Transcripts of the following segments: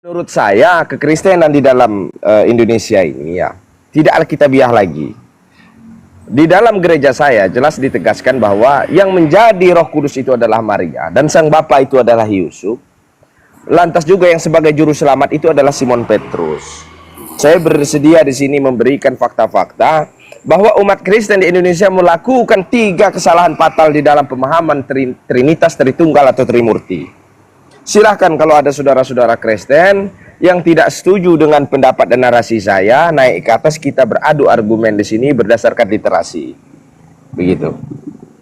Menurut saya, kekristenan di dalam Indonesia ini ya tidak alkitabiah lagi. Di dalam gereja saya jelas ditegaskan bahwa yang menjadi Roh Kudus itu adalah Maria dan Sang Bapa itu adalah Yusuf. Lantas juga yang sebagai juru selamat itu adalah Simon Petrus. Saya bersedia di sini memberikan fakta-fakta bahwa umat Kristen di Indonesia melakukan 3 kesalahan fatal di dalam pemahaman Trinitas, Tritunggal atau Trimurti. Silahkan kalau ada saudara-saudara Kristen yang tidak setuju dengan pendapat dan narasi saya, naik ke atas, kita beradu argumen di sini berdasarkan literasi. Begitu.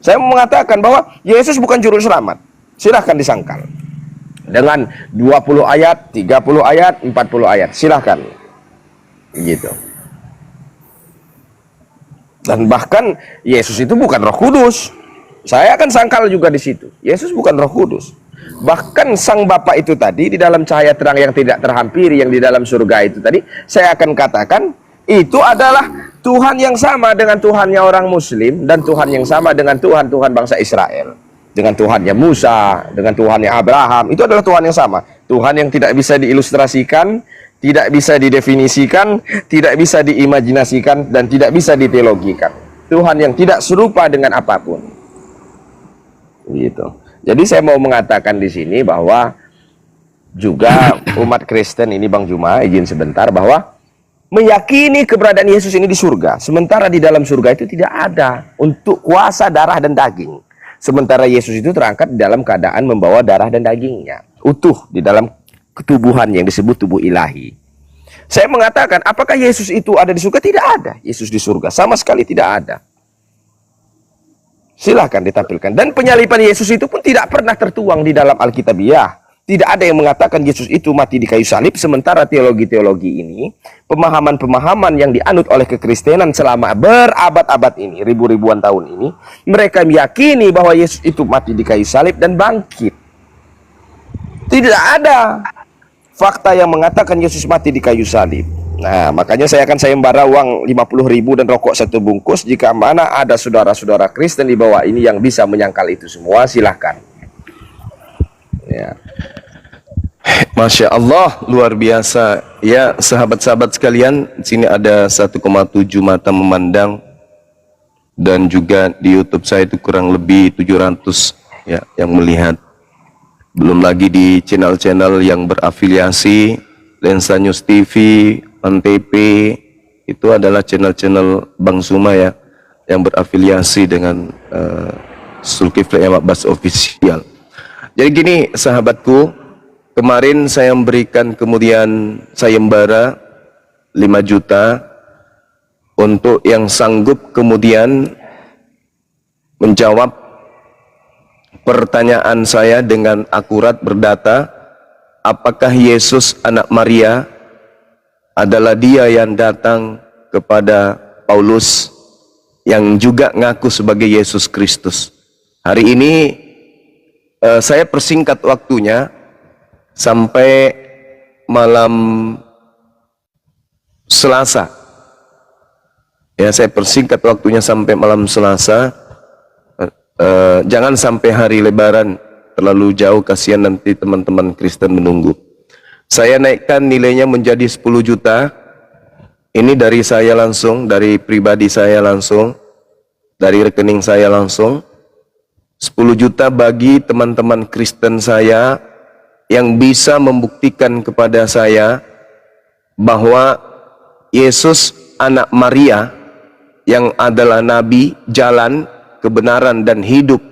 Saya mengatakan bahwa Yesus bukan juru selamat. Silahkan disangkal. Dengan 20 ayat, 30 ayat, 40 ayat. Silahkan. Begitu. Dan bahkan Yesus itu bukan Roh Kudus. Saya akan sangkal juga di situ. Yesus bukan Roh Kudus. Bahkan Sang Bapa itu tadi di dalam cahaya terang yang tidak terhampiri yang di dalam surga itu tadi, saya akan katakan itu adalah Tuhan yang sama dengan Tuhannya orang Muslim dan Tuhan yang sama dengan Tuhan bangsa Israel. Dengan Tuhannya Musa, dengan Tuhannya Abraham, itu adalah Tuhan yang sama. Tuhan yang tidak bisa diilustrasikan, tidak bisa didefinisikan, tidak bisa diimajinasikan, dan tidak bisa diteologikan. Tuhan yang tidak serupa dengan apapun. Gitu. Jadi saya mau mengatakan di sini bahwa juga umat Kristen ini, Bang Juma, izin sebentar, bahwa meyakini keberadaan Yesus ini di surga. Sementara di dalam surga itu tidak ada untuk kuasa darah dan daging. Sementara Yesus itu terangkat di dalam keadaan membawa darah dan dagingnya. Utuh di dalam ketubuhan yang disebut tubuh ilahi. Saya mengatakan, apakah Yesus itu ada di surga? Tidak ada Yesus di surga. Sama sekali tidak ada. Silahkan ditampilkan. Dan penyaliban Yesus itu pun tidak pernah tertuang di dalam Alkitabiah. Tidak ada yang mengatakan Yesus itu mati di kayu salib. Sementara teologi-teologi ini, pemahaman-pemahaman yang dianut oleh kekristenan selama berabad-abad ini, ribu-ribuan tahun ini, mereka meyakini bahwa Yesus itu mati di kayu salib dan bangkit. Tidak ada fakta yang mengatakan Yesus mati di kayu salib. Nah, makanya saya akan sayembara uang 50.000 dan rokok 1 bungkus. Jika mana ada saudara-saudara Kristen di bawah ini yang bisa menyangkal itu semua, silahkan. Ya. Masya Allah, luar biasa. Ya, sahabat-sahabat sekalian, di sini ada 1,7 mata memandang. Dan juga di YouTube saya itu kurang lebih 700 ya, yang melihat. Belum lagi di channel-channel yang berafiliasi, Lensa News TV, Antv, itu adalah channel-channel Bang Suma ya, yang berafiliasi dengan Zulkifli M. Abbas Official. Jadi gini sahabatku, kemarin saya memberikan kemudian sayembara 5 juta untuk yang sanggup kemudian menjawab pertanyaan saya dengan akurat berdata, apakah Yesus anak Maria adalah dia yang datang kepada Paulus yang juga ngaku sebagai Yesus Kristus. Hari ini saya persingkat waktunya sampai malam Selasa. Ya, saya persingkat waktunya sampai malam Selasa. Jangan sampai hari Lebaran terlalu jauh, kasihan nanti teman-teman Kristen menunggu. Saya naikkan nilainya menjadi 10 juta. Ini dari saya langsung, dari pribadi saya langsung, dari rekening saya langsung. 10 juta bagi teman-teman Kristen saya yang bisa membuktikan kepada saya bahwa Yesus anak Maria yang adalah nabi, jalan, kebenaran dan hidup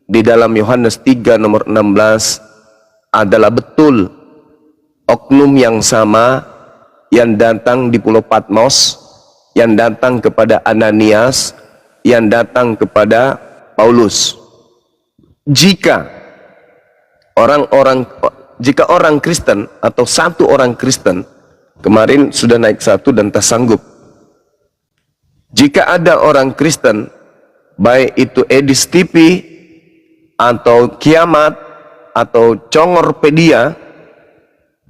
di dalam Yohanes 3 nomor 16 adalah betul oknum yang sama yang datang di Pulau Patmos, yang datang kepada Ananias, yang datang kepada Paulus. Jika orang Kristen atau satu orang Kristen, kemarin sudah naik 1 dan tak sanggup. Jika ada orang Kristen, baik itu Edis TV atau Kiamat atau Congorpedia,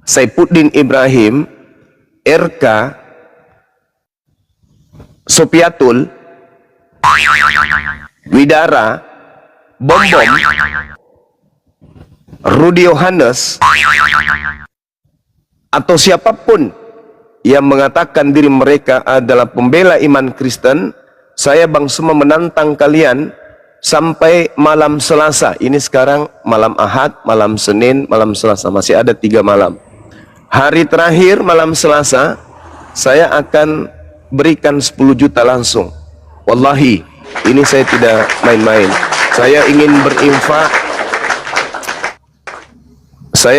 Saifuddin Ibrahim, RK, Sopiatul, Widara, Bom Bom, Rudi Yohanes, atau siapapun yang mengatakan diri mereka adalah pembela iman Kristen, saya Bang Suma menantang kalian sampai malam Selasa. Ini sekarang malam Ahad, malam Senin, malam Selasa, masih ada 3 malam. Hari terakhir malam Selasa, saya akan berikan 10 juta langsung. Wallahi, ini saya tidak main-main. Saya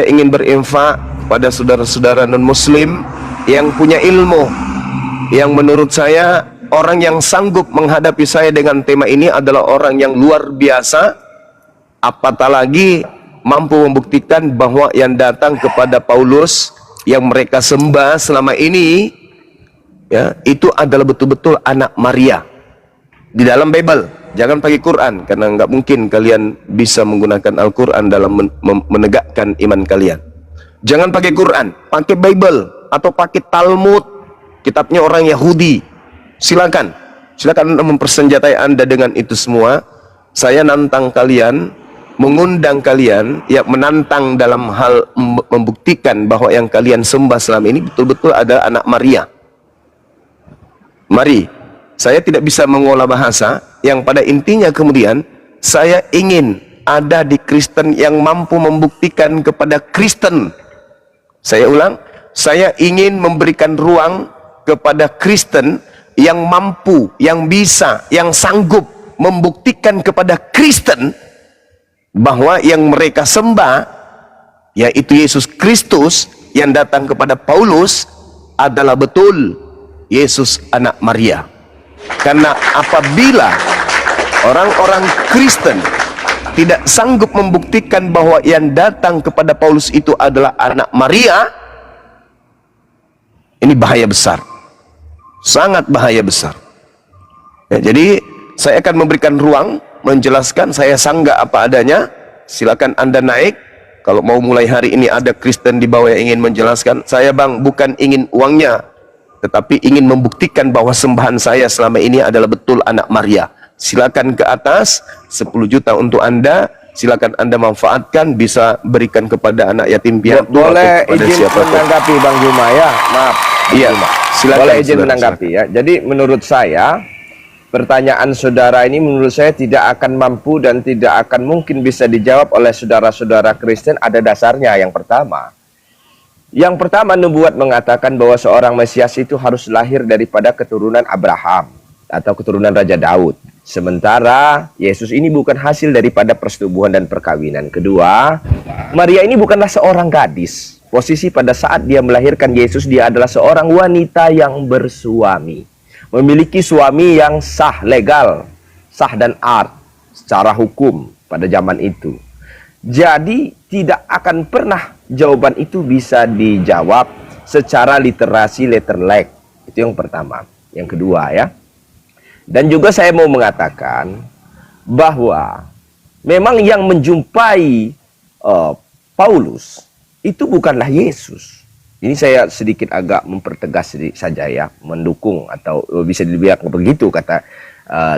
ingin berinfak pada saudara-saudara non-muslim yang punya ilmu, yang menurut saya orang yang sanggup menghadapi saya dengan tema ini adalah orang yang luar biasa, apatah lagi mampu membuktikan bahwa yang datang kepada Paulus yang mereka sembah selama ini, ya, itu adalah betul-betul anak Maria di dalam Bible. Jangan pakai Quran, karena nggak mungkin kalian bisa menggunakan Al-Quran dalam menegakkan iman kalian. Jangan pakai Quran, pakai Bible atau pakai Talmud, kitabnya orang Yahudi. Silakan Anda mempersenjatai Anda dengan itu semua. Saya nantang kalian, mengundang kalian, ya, menantang dalam hal membuktikan bahwa yang kalian sembah selama ini betul-betul ada anak Maria. Mari. Saya tidak bisa mengolah bahasa, yang pada intinya kemudian saya ingin ada di Kristen yang mampu membuktikan kepada Kristen. Saya ulang, saya ingin memberikan ruang kepada Kristen yang mampu, yang bisa, yang sanggup membuktikan kepada Kristen bahwa yang mereka sembah, yaitu Yesus Kristus yang datang kepada Paulus, adalah betul Yesus anak Maria. Karena apabila orang-orang Kristen tidak sanggup membuktikan bahwa yang datang kepada Paulus itu adalah anak Maria, ini bahaya besar, sangat bahaya besar. Ya, jadi saya akan memberikan ruang menjelaskan. Saya sanggah apa adanya. Silakan Anda naik. Kalau mau mulai hari ini ada Kristen di bawah yang ingin menjelaskan, saya Bang bukan ingin uangnya, tetapi ingin membuktikan bahwa sembahan saya selama ini adalah betul anak Maria. Silakan ke atas, 10 juta untuk Anda. Silakan Anda manfaatkan, bisa berikan kepada anak yatim piatu. Boleh atau izin menanggapi Bang Juma, ya? Maaf. Iya, silakan. Boleh izin menanggapi, ya. Jadi menurut saya, pertanyaan saudara ini menurut saya tidak akan mampu dan tidak akan mungkin bisa dijawab oleh saudara-saudara Kristen. Ada dasarnya. Yang pertama, nubuat mengatakan bahwa seorang Mesias itu harus lahir daripada keturunan Abraham atau keturunan Raja Daud. Sementara Yesus ini bukan hasil daripada persetubuhan dan perkawinan. Kedua, Maria ini bukanlah seorang gadis. Posisi pada saat dia melahirkan Yesus, dia adalah seorang wanita yang bersuami, memiliki suami yang sah, legal, sah dan art secara hukum pada zaman itu. Jadi tidak akan pernah jawaban itu bisa dijawab secara literasi letterlek. Itu yang pertama. Yang kedua, ya. Dan juga saya mau mengatakan bahwa memang yang menjumpai Paulus itu bukanlah Yesus. Ini saya sedikit agak mempertegas saja, ya, mendukung atau bisa dibilang begitu kata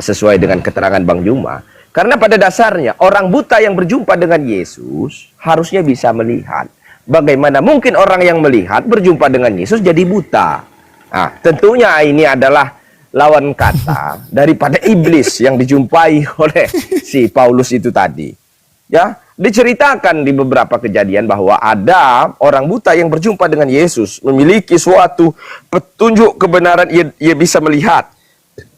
sesuai dengan keterangan Bang Juma. Karena pada dasarnya orang buta yang berjumpa dengan Yesus harusnya bisa melihat. Bagaimana mungkin orang yang melihat berjumpa dengan Yesus jadi buta? Nah, tentunya ini adalah lawan kata daripada iblis yang dijumpai oleh si Paulus itu tadi. Ya, diceritakan di beberapa kejadian bahwa ada orang buta yang berjumpa dengan Yesus, memiliki suatu petunjuk kebenaran, ia bisa melihat,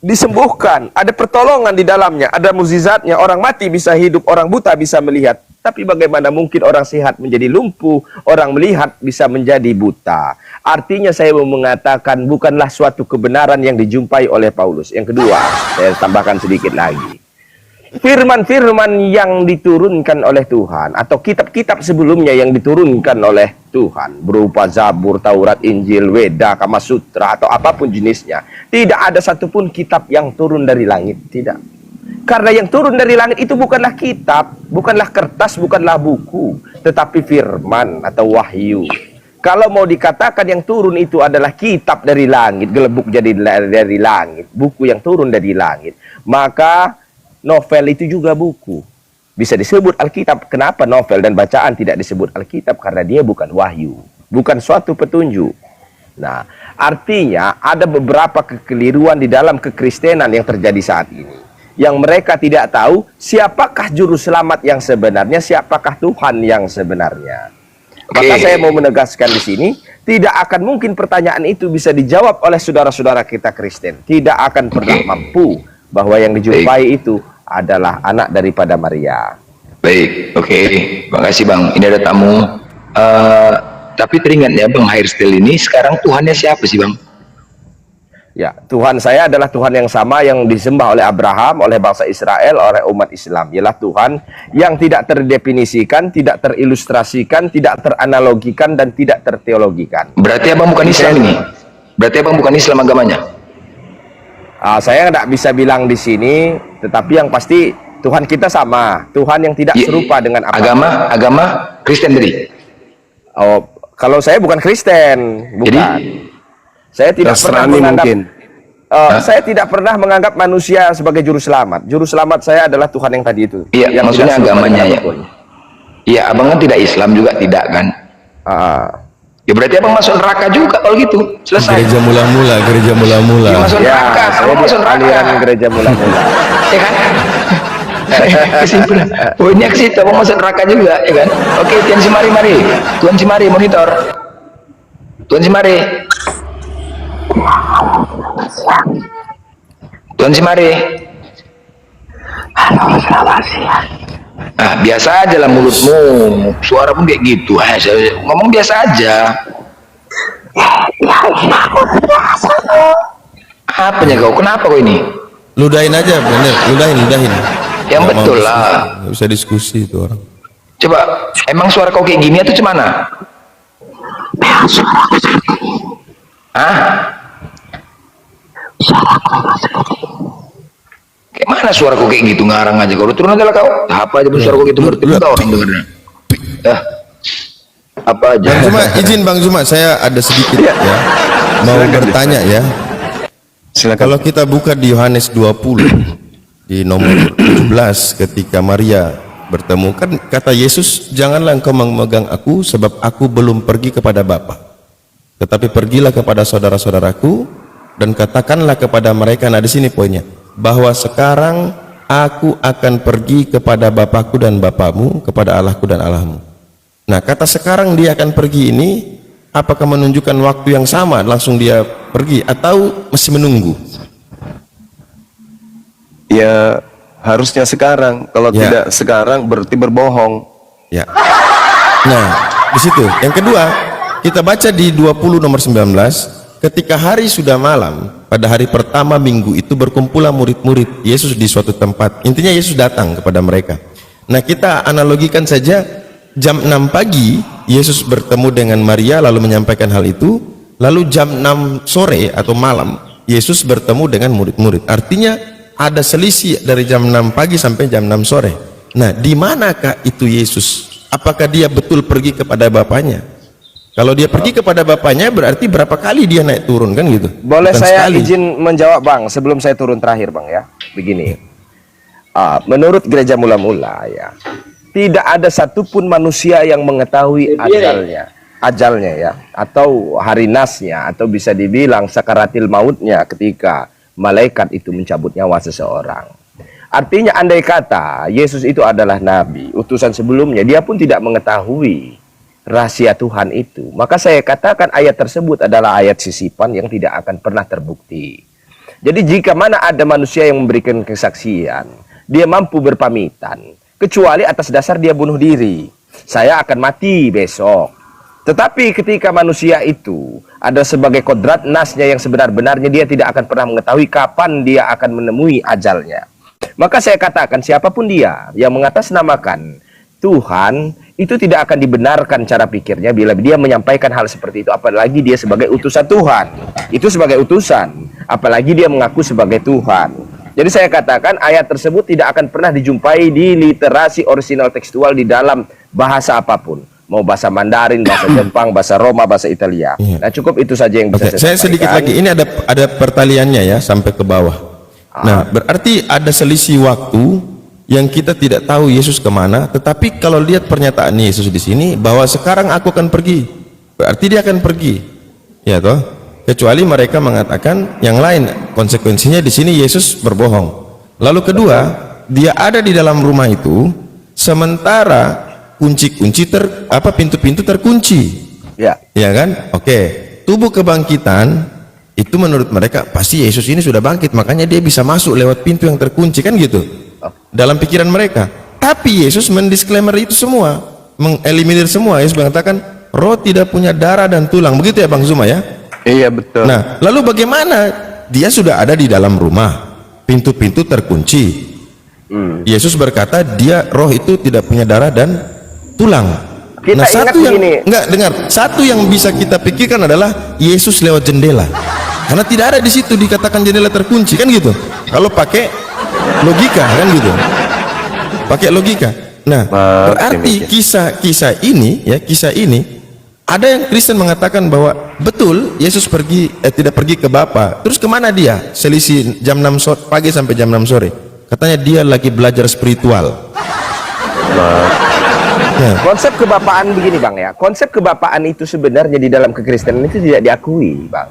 disembuhkan, ada pertolongan di dalamnya, ada mukjizatnya, orang mati bisa hidup, orang buta bisa melihat. Tapi bagaimana mungkin orang sehat menjadi lumpuh, orang melihat bisa menjadi buta? Artinya saya mau mengatakan bukanlah suatu kebenaran yang dijumpai oleh Paulus. Yang kedua, saya tambahkan sedikit lagi. Firman-firman yang diturunkan oleh Tuhan atau kitab-kitab sebelumnya yang diturunkan oleh Tuhan berupa Zabur, Taurat, Injil, Weda, Kama Sutra atau apapun jenisnya, tidak ada satupun kitab yang turun dari langit, tidak. Karena yang turun dari langit itu bukanlah kitab, bukanlah kertas, bukanlah buku, tetapi firman atau wahyu. Kalau mau dikatakan yang turun itu adalah kitab dari langit, gelebuk jadi dari langit, buku yang turun dari langit, maka novel itu juga buku. Bisa disebut Alkitab. Kenapa novel dan bacaan tidak disebut Alkitab? Karena dia bukan wahyu. bukan suatu petunjuk. Nah, artinya ada beberapa kekeliruan di dalam kekristenan yang terjadi saat ini, yang mereka tidak tahu siapakah juru selamat yang sebenarnya, siapakah Tuhan yang sebenarnya. Maka saya mau menegaskan di sini, tidak akan mungkin pertanyaan itu bisa dijawab oleh saudara-saudara kita Kristen. Tidak akan pernah mampu bahwa yang dijumpai itu adalah anak daripada Maria. Baik, oke. Makasih Bang. Ini ada tamu. Tapi teringat ya Bang, Hairstyle ini sekarang Tuhannya siapa sih Bang? Ya, Tuhan saya adalah Tuhan yang sama yang disembah oleh Abraham, oleh bangsa Israel, oleh umat Islam. Ialah Tuhan yang tidak terdefinisikan, tidak terilustrasikan, tidak teranalogikan, dan tidak terteologikan. Berarti Abang bukan Islam ini? Berarti Abang bukan Islam agamanya? Saya tidak bisa bilang di sini, tetapi yang pasti Tuhan kita sama. Tuhan yang tidak serupa dengan apa? Agama Kristen tadi? Oh, kalau saya bukan Kristen, bukan. Jadi? Saya tidak pernah menganggap, saya tidak pernah menganggap manusia sebagai juru selamat. Juru selamat saya adalah Tuhan yang tadi itu. Iya, yang maksudnya agamanya ya. Iya, abang kan tidak Islam juga tidak kan? Ya berarti abang masuk neraka juga kalau gitu. Selesai. Gereja mula-mula, gereja mula-mula. Ya, masuk neraka, abang masuk neraka. Aliran gereja mula-mula. Ya kan? Kesimpulan. Poinnya ke situ, abang masuk neraka juga, ya kan? Oke, Tuan Simari, mari. Tuan Simari, monitor. Tuan Simari. Tuan Simari. Halo, selamat siang. Biasa aja lah mulutmu, suara pun kayak gitu. Ngomong biasa aja. Ya, aku biasa loh. Apanya kau? Kenapa kau ini? Ludahin aja, bener. Ludahin. Yang Nggak betul mau lah. Nggak bisa diskusi itu orang. Coba, emang suara kau kayak gini atau cemana? Ya, suara aku seperti ini. Suara aku memang seperti ini. Kayak mana suara kau kayak gitu, ngarang aja kau. Turun aja lah kau. Apa aja pun suara kau gitu ngerti pun orang dengarnya. Apa aja. Bang Zuma, saya ada sedikit ya. Mau bertanya ya. Silakan. Kalau kita buka di Yohanes 20 di nomor 17 ketika Maria bertemu, kan kata Yesus, janganlah engkau memegang aku sebab aku belum pergi kepada Bapa, tetapi pergilah kepada saudara-saudaraku dan katakanlah kepada mereka. Nah di sini poinnya, bahwa sekarang aku akan pergi kepada Bapakku dan Bapamu, kepada Allahku dan Allahmu. Nah kata sekarang dia akan pergi ini, apakah menunjukkan waktu yang sama langsung dia pergi atau masih menunggu? Ya harusnya sekarang. Kalau Ya. tidak sekarang berarti berbohong. Ya. Nah, di situ. Yang kedua, kita baca di 20 nomor 19, ketika hari sudah malam, pada hari pertama minggu itu berkumpullah murid-murid Yesus di suatu tempat. Intinya Yesus datang kepada mereka. Nah, kita analogikan saja jam 6 pagi Yesus bertemu dengan Maria lalu menyampaikan hal itu, lalu jam 6 sore atau malam Yesus bertemu dengan murid-murid. Artinya ada selisih dari jam 6 pagi sampai jam 6 sore. Nah, di manakah itu Yesus? Apakah dia betul pergi kepada Bapaknya? Kalau dia pergi kepada Bapaknya, berarti berapa kali dia naik turun kan gitu? Boleh Bukan saya sekali. izin menjawab Bang sebelum saya turun terakhir Bang ya. Begini, menurut gereja mula-mula ya, tidak ada satupun manusia yang mengetahui ajalnya ya, atau hari nasnya, atau bisa dibilang sakaratil mautnya ketika malaikat itu mencabut nyawa seseorang. Artinya andai kata Yesus itu adalah nabi, utusan sebelumnya, dia pun tidak mengetahui rahasia Tuhan itu. Maka saya katakan ayat tersebut adalah ayat sisipan yang tidak akan pernah terbukti. Jadi jika mana ada manusia yang memberikan kesaksian, dia mampu berpamitan, kecuali atas dasar dia bunuh diri. Saya akan mati besok. Tetapi ketika manusia itu ada sebagai kodrat nasnya yang sebenar-benarnya, dia tidak akan pernah mengetahui kapan dia akan menemui ajalnya. Maka saya katakan siapapun dia yang mengatasnamakan Tuhan, itu tidak akan dibenarkan cara pikirnya bila dia menyampaikan hal seperti itu, apalagi dia sebagai utusan Tuhan. Itu sebagai utusan, apalagi dia mengaku sebagai Tuhan. Jadi saya katakan ayat tersebut tidak akan pernah dijumpai di literasi orisinal tekstual di dalam bahasa apapun. Mau bahasa Mandarin, bahasa Jepang, bahasa Roma, bahasa Italia. Nah cukup itu saja yang bisa Saya sedikit lagi, ini ada pertaliannya ya sampai ke bawah. Nah berarti ada selisih waktu yang kita tidak tahu Yesus kemana. Tetapi kalau lihat pernyataan Yesus di sini bahwa sekarang aku akan pergi, berarti dia akan pergi, ya toh, kecuali mereka mengatakan yang lain. Konsekuensinya di sini Yesus berbohong. Lalu kedua, dia ada di dalam rumah itu sementara pintu-pintu terkunci, Ya. ya kan? Oke, tubuh kebangkitan itu menurut mereka pasti Yesus ini sudah bangkit, makanya dia bisa masuk lewat pintu yang terkunci, kan gitu dalam pikiran mereka. Tapi Yesus mendisklaimer itu semua, mengeliminir semua. Yesus mengatakan roh tidak punya darah dan tulang, begitu ya Bang Zuma ya? Iya betul. Nah, lalu bagaimana dia sudah ada di dalam rumah, pintu-pintu terkunci. Yesus berkata dia roh itu tidak punya darah dan tulang. Kita Nah, ingat satu yang begini. enggak dengar, satu yang bisa kita pikirkan adalah Yesus lewat jendela. Karena tidak ada di situ dikatakan jendela terkunci, kan gitu. Kalau pakai logika, kan gitu. Pakai logika. Nah, berarti kisah ini ada yang Kristen mengatakan bahwa betul Yesus tidak pergi ke Bapa. Terus kemana dia? Selisih jam 6 pagi sampai jam 6 sore. Katanya dia lagi belajar spiritual. Nah, Konsep kebapaan begini Bang ya. Konsep kebapaan itu sebenarnya di dalam kekristenan itu tidak diakui Bang.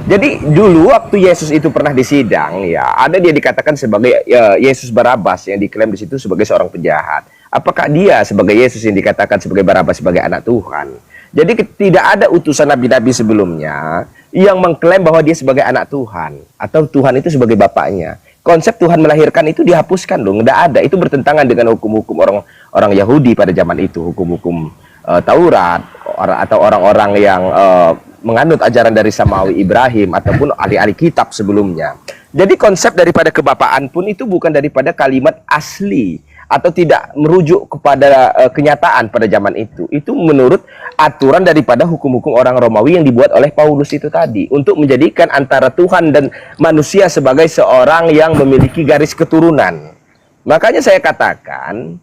Jadi dulu waktu Yesus itu pernah disidang ya, ada dia dikatakan sebagai Yesus Barabas yang diklaim di situ sebagai seorang penjahat. Apakah dia sebagai Yesus yang dikatakan sebagai Barabas sebagai anak Tuhan? Jadi tidak ada utusan nabi-nabi sebelumnya yang mengklaim bahwa dia sebagai anak Tuhan atau Tuhan itu sebagai bapaknya. Konsep Tuhan melahirkan itu dihapuskan dong, tidak ada. Itu bertentangan dengan hukum-hukum orang Yahudi pada zaman itu, hukum-hukum Taurat atau orang-orang yang menganut ajaran dari Samawi Ibrahim ataupun ahli-ahli kitab sebelumnya. Jadi konsep daripada kebapaan pun itu bukan daripada kalimat asli atau tidak merujuk kepada kenyataan pada zaman itu. Itu menurut aturan daripada hukum-hukum orang Romawi yang dibuat oleh Paulus itu tadi untuk menjadikan antara Tuhan dan manusia sebagai seorang yang memiliki garis keturunan. Makanya saya katakan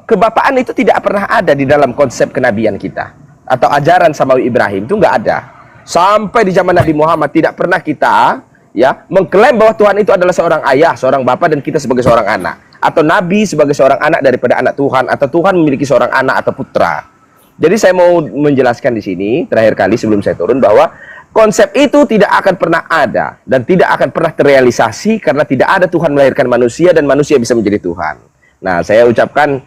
kebapaan itu tidak pernah ada di dalam konsep kenabian kita atau ajaran Samawi Ibrahim, itu nggak ada. Sampai di zaman Nabi Muhammad tidak pernah kita ya mengklaim bahwa Tuhan itu adalah seorang ayah, seorang bapak, dan kita sebagai seorang anak, atau Nabi sebagai seorang anak daripada anak Tuhan, atau Tuhan memiliki seorang anak atau putra. Jadi saya mau menjelaskan di sini terakhir kali sebelum saya turun bahwa konsep itu tidak akan pernah ada dan tidak akan pernah terrealisasi karena tidak ada Tuhan melahirkan manusia dan manusia bisa menjadi Tuhan. Nah, saya ucapkan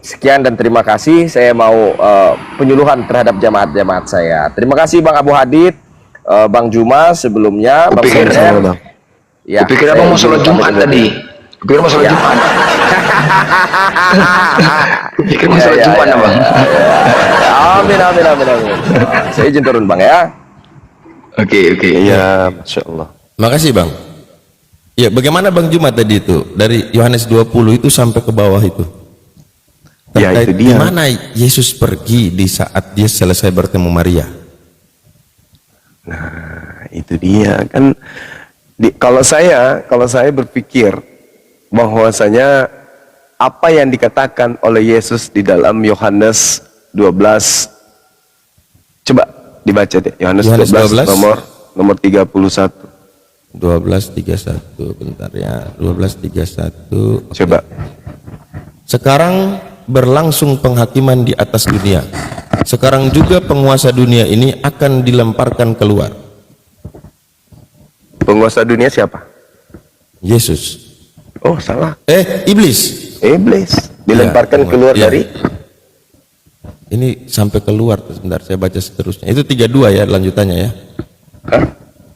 sekian dan terima kasih. Saya mau penyuluhan terhadap jamaat-jamaat saya. Terima kasih Bang Abu Hadid, Bang Juma sebelumnya, Bang Kupikir Soner. Ya, Kupikir abang mau sholat Jumat tadi. Kupikir mau sholat Jumat. Kupikir mau sholat Jumat abang. Amin. Saya izin turun Bang ya. Oke. Iya, Masya Allah. makasih Bang. Ya, bagaimana Bang Juma tadi itu dari Yohanes 20 itu sampai ke bawah itu? Ya, Terkait itu dia. di mana Yesus pergi di saat dia selesai bertemu Maria? Nah, itu dia kan. Kalau saya berpikir bahwasanya apa yang dikatakan oleh Yesus di dalam Yohanes 12, coba dibaca deh, Yohanes 12 nomor 31. 12:31, bentar ya, 12:31. Coba. Sekarang berlangsung penghakiman di atas dunia. Sekarang juga penguasa dunia ini akan dilemparkan keluar. Penguasa dunia siapa? Yesus. Oh, salah. Iblis. Iblis dilemparkan Ya, keluar ya. dari. Ini sampai keluar, sebentar saya baca seterusnya. Itu 32 ya lanjutannya ya. Hah?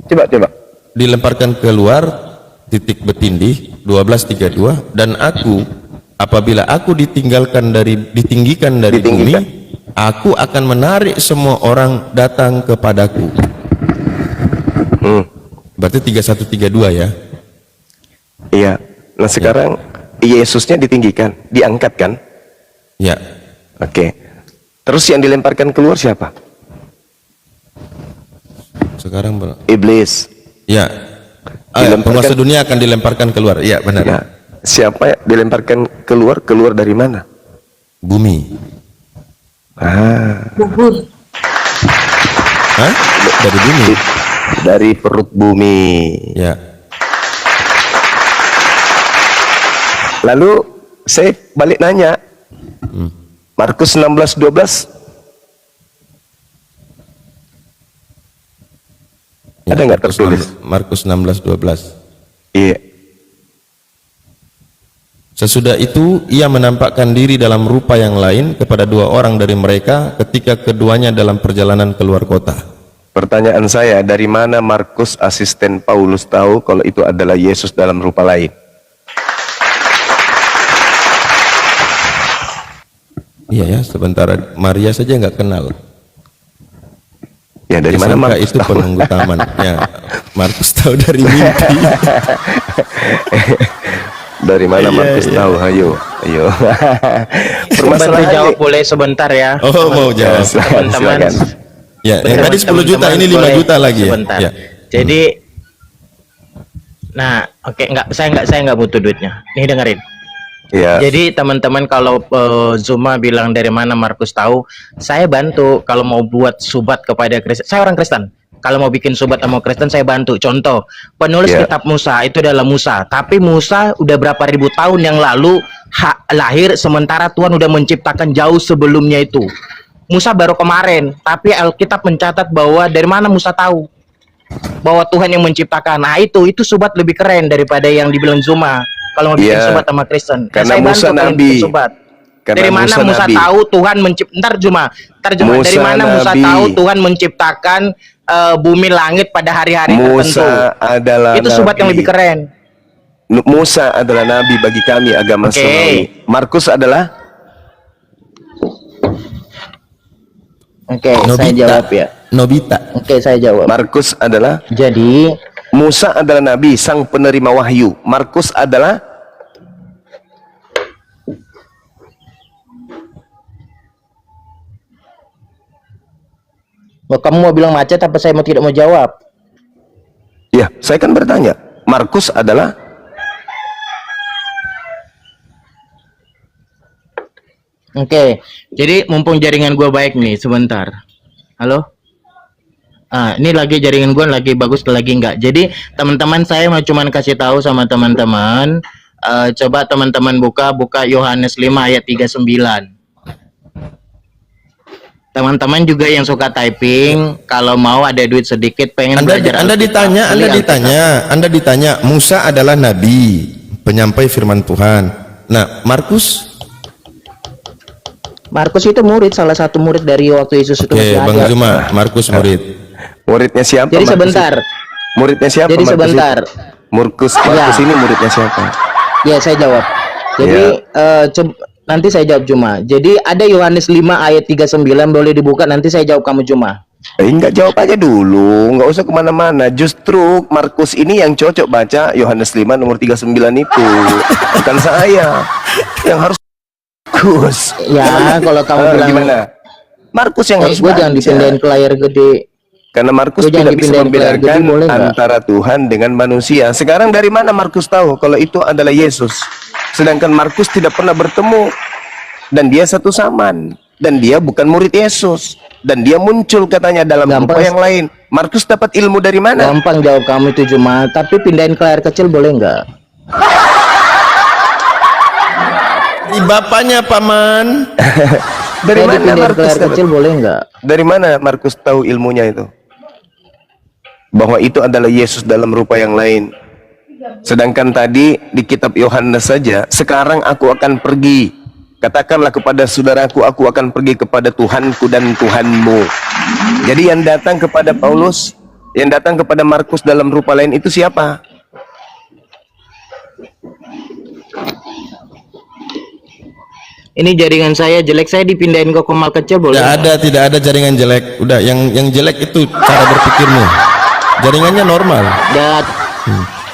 Coba. Dilemparkan keluar titik bertindih 12:32, dan aku apabila aku ditinggikan dari bumi, aku akan menarik semua orang datang kepadaku. Berarti 31:32 ya. Iya. Nah, sekarang Yesusnya ditinggikan, diangkat kan? Ya. Oke. Terus yang dilemparkan keluar siapa? Sekarang Iblis. ya. Penguasa dunia akan dilemparkan keluar. Ya, benar. Ya. Siapa yang dilemparkan keluar? Keluar dari mana? Bumi. Hah? Dari bumi. Dari perut bumi. Ya. Lalu saya balik nanya, Markus 16:12 Ada nggak tertulis? Markus 16:12. Iya. Sesudah itu ia menampakkan diri dalam rupa yang lain kepada dua orang dari mereka ketika keduanya dalam perjalanan keluar kota. Pertanyaan saya, dari mana Markus asisten Paulus tahu kalau itu adalah Yesus dalam rupa lain? Iya ya, sebentar Maria saja nggak kenal. Ya dari mana Disangka Markus itu tahu? penunggu taman. Ya, Markus tahu dari mimpi. Dari mana Markus tahu? Ayo, ayo. Bantu Permasalahannya, jawab boleh sebentar ya. Oh, mau jawab. Teman-teman. silakan. Ya, yang tadi 10 juta, ini 5 Boleh juta lagi ya. sebentar. Ya. Jadi nah, oke, saya nggak butuh duitnya. Nih dengerin. Ya. Jadi teman-teman kalau Zuma bilang dari mana Markus tahu, saya bantu kalau mau buat subat kepada Kristen. Saya orang Kristen. Kalau mau bikin subat sama Kristen saya bantu. Contoh, penulis Ya. kitab Musa itu adalah Musa. Tapi Musa udah berapa ribu tahun yang lalu lahir, sementara Tuhan udah menciptakan jauh sebelumnya itu. Musa baru kemarin, tapi Alkitab mencatat bahwa dari mana Musa tahu bahwa Tuhan yang menciptakan. Nah itu subat lebih keren daripada yang dibilang Zuma. Kalau mau bikin Ya, subat sama Kristen, karena saya bantu Musa kalian nabi. bikin subat. Karena Dari mana Musa nabi. tahu Tuhan menciptakan? Ntar Juma. Dari Musa mana Musa nabi. tahu Tuhan menciptakan bumi langit pada hari-hari tertentu? Musa adalah Itu subat nabi. yang lebih keren. Musa adalah nabi bagi kami agama Oke. Samawi. Markus adalah Oke, saya jawab ya. Nobita. Oke, saya jawab. Markus adalah Jadi Musa adalah nabi, sang penerima wahyu. Markus adalah kamu mau bilang macet apa saya mau tidak mau jawab? ya, saya kan bertanya. Markus adalah Oke, jadi mumpung jaringan gue baik nih, sebentar. Halo? Ini lagi jaringan gue lagi bagus, lagi enggak. Jadi teman-teman saya mau cuman kasih tahu sama teman-teman, coba teman-teman buka Yohanes 5 ayat 39. Teman-teman juga yang suka typing, kalau mau ada duit sedikit pengen belajar Anda Alkitab, beli Alkitab. Anda ditanya, Musa adalah nabi, penyampai firman Tuhan. Nah, Markus, Markus itu murid, salah satu murid dari waktu Yesus itu oke, masih Bang ada. Zuma, Markus murid. muridnya siapa? Jadi Markus sebentar. itu? Muridnya siapa? Jadi Markus sebentar. itu? Markus Ya. ini muridnya siapa? Ya, saya jawab. Jadi nanti saya jawab Juma. Jadi ada Yohanes 5 ayat 39, boleh dibuka, nanti saya jawab kamu Juma. Enggak, jawab aja dulu, nggak usah kemana-mana. Justru Markus ini yang cocok baca Yohanes 5 nomor 39 itu, bukan saya yang harus Markus. Ya, kalau kamu bilang gimana? Markus yang harus gue jangan baca. dipindahin ke layar gede. Karena Markus Gua jangan tidak bisa dipindahin ke layar gede, membedakan boleh nggak? antara Tuhan dengan manusia. Sekarang dari mana Markus tahu kalau itu adalah Yesus? Sedangkan Markus tidak pernah bertemu, dan dia satu zaman, dan dia bukan murid Yesus, dan dia muncul katanya dalam Gampang. rupa yang lain. Markus dapat ilmu dari mana? Gampang jawab kamu itu Juma, tapi pindahin ke layar kecil boleh nggak? Di bapaknya paman. Dari Saya mana dipindahin ke Markus layar dapat? kecil boleh nggak? Dari mana Markus tahu ilmunya itu? Bahwa itu adalah Yesus dalam rupa yang lain. Sedangkan tadi di kitab Yohanes saja, sekarang aku akan pergi. Katakanlah kepada saudaraku, aku akan pergi kepada Tuhanku dan Tuhanmu. Jadi yang datang kepada Paulus, yang datang kepada Markus dalam rupa lain itu siapa? Ini jaringan saya jelek, saya dipindahin ke komal kecil boleh? Tidak ada jaringan jelek. Udah, yang jelek itu cara berpikirmu. Jaringannya normal. Dan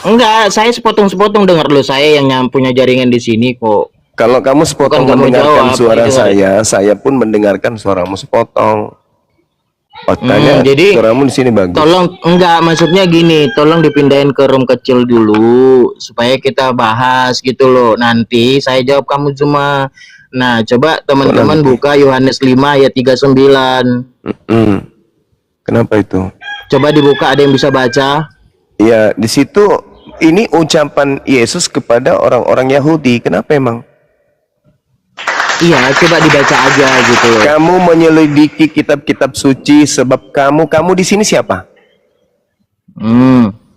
enggak, saya sepotong-sepotong dengar lo, saya yang punya jaringan di sini kok. Kalau kamu sepotong Bukan kamu mendengarkan jawab, suara itu saya pun mendengarkan suaramu sepotong. Makanya jadi suaramu di sini bagus. Tolong, enggak, maksudnya gini, tolong dipindahin ke room kecil dulu supaya kita bahas gitu loh. Nanti saya jawab kamu cuma. Nah, coba teman-teman buka Yohanes 5 ayat 39. Kenapa itu? Coba dibuka, ada yang bisa baca? Ya, di situ ini ucapan Yesus kepada orang-orang Yahudi. Kenapa emang? Iya, coba dibaca aja gitu loh. Kamu menyelidiki kitab-kitab suci sebab kamu di sini siapa?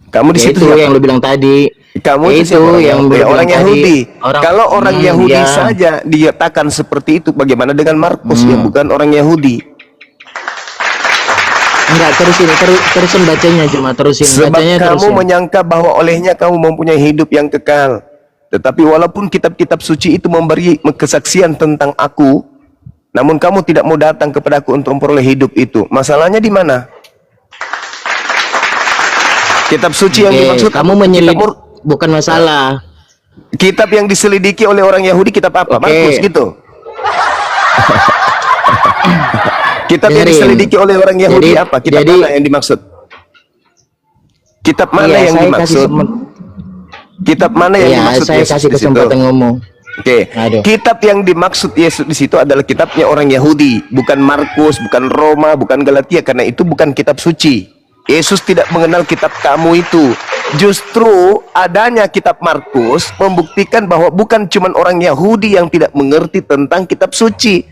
Kamu di Ya situ itu siapa? yang lu bilang tadi. Kamu Ya itu siapa? yang lu bilang Orang tadi. Yahudi. Kalau orang Yahudi ya. saja dikatakan seperti itu, bagaimana dengan Markus yang bukan orang Yahudi? Enggak, terusin bacanya, cuma terusin Sebab bacanya, kamu terusin. menyangka bahwa olehnya kamu mempunyai hidup yang kekal. Tetapi walaupun kitab-kitab suci itu memberi kesaksian tentang aku, namun kamu tidak mau datang kepadaku untuk memperoleh hidup itu. Masalahnya di mana? Kitab suci yang Oke, dimaksud kamu kitab menyelidiki, bukan masalah. kitab yang diselidiki oleh orang Yahudi, kitab apa? Oke. Markus gitu. Kitab yang Dengerin. diselidiki oleh orang Yahudi Jadi- apa? Kitab jadi- mana yang dimaksud? Kitab mana Iya, yang saya dimaksud? Kitab mana yang Iya, dimaksud saya Yesus kasih di situ? kesempatan ngomong. Oke, Aduh. kitab yang dimaksud Yesus di situ adalah kitabnya orang Yahudi, bukan Markus, bukan Roma, bukan Galatia, karena itu bukan kitab suci. Yesus tidak mengenal kitab kamu itu. Justru adanya kitab Markus membuktikan bahwa bukan cuma orang Yahudi yang tidak mengerti tentang kitab suci.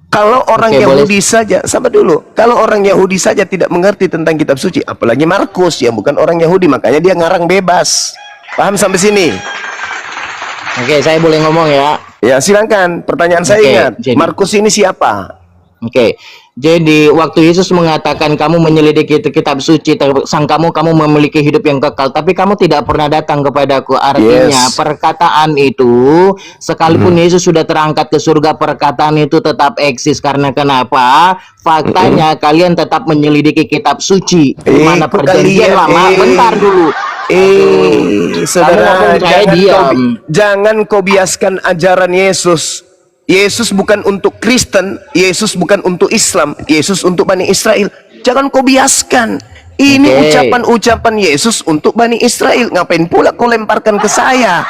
Kalau orang Oke, Yahudi saja, sabar dulu. Kalau orang Yahudi saja tidak mengerti tentang kitab suci, apalagi Markus yang bukan orang Yahudi, makanya dia ngarang bebas. Paham sampai sini? Oke, saya boleh ngomong ya. Ya, silakan. Pertanyaan saya Oke, ingat, jadi- Markus ini siapa? Oke, jadi waktu Yesus mengatakan kamu menyelidiki kitab suci, sang kamu memiliki hidup yang kekal, tapi kamu tidak pernah datang kepadaku. Artinya Yes. perkataan itu, sekalipun Yesus sudah terangkat ke surga, perkataan itu tetap eksis. Karena kenapa? Faktanya kalian tetap menyelidiki kitab suci, di mana kok perjanjian kalian, lama. Bentar dulu. Saudara, ngomong, saya diam. jangan kau biaskan ajaran Yesus. Yesus bukan untuk Kristen, Yesus bukan untuk Islam, Yesus untuk Bani Israel. Jangan kau biaskan. Ini Oke. ucapan-ucapan Yesus untuk Bani Israel. Ngapain pula kau lemparkan ke saya?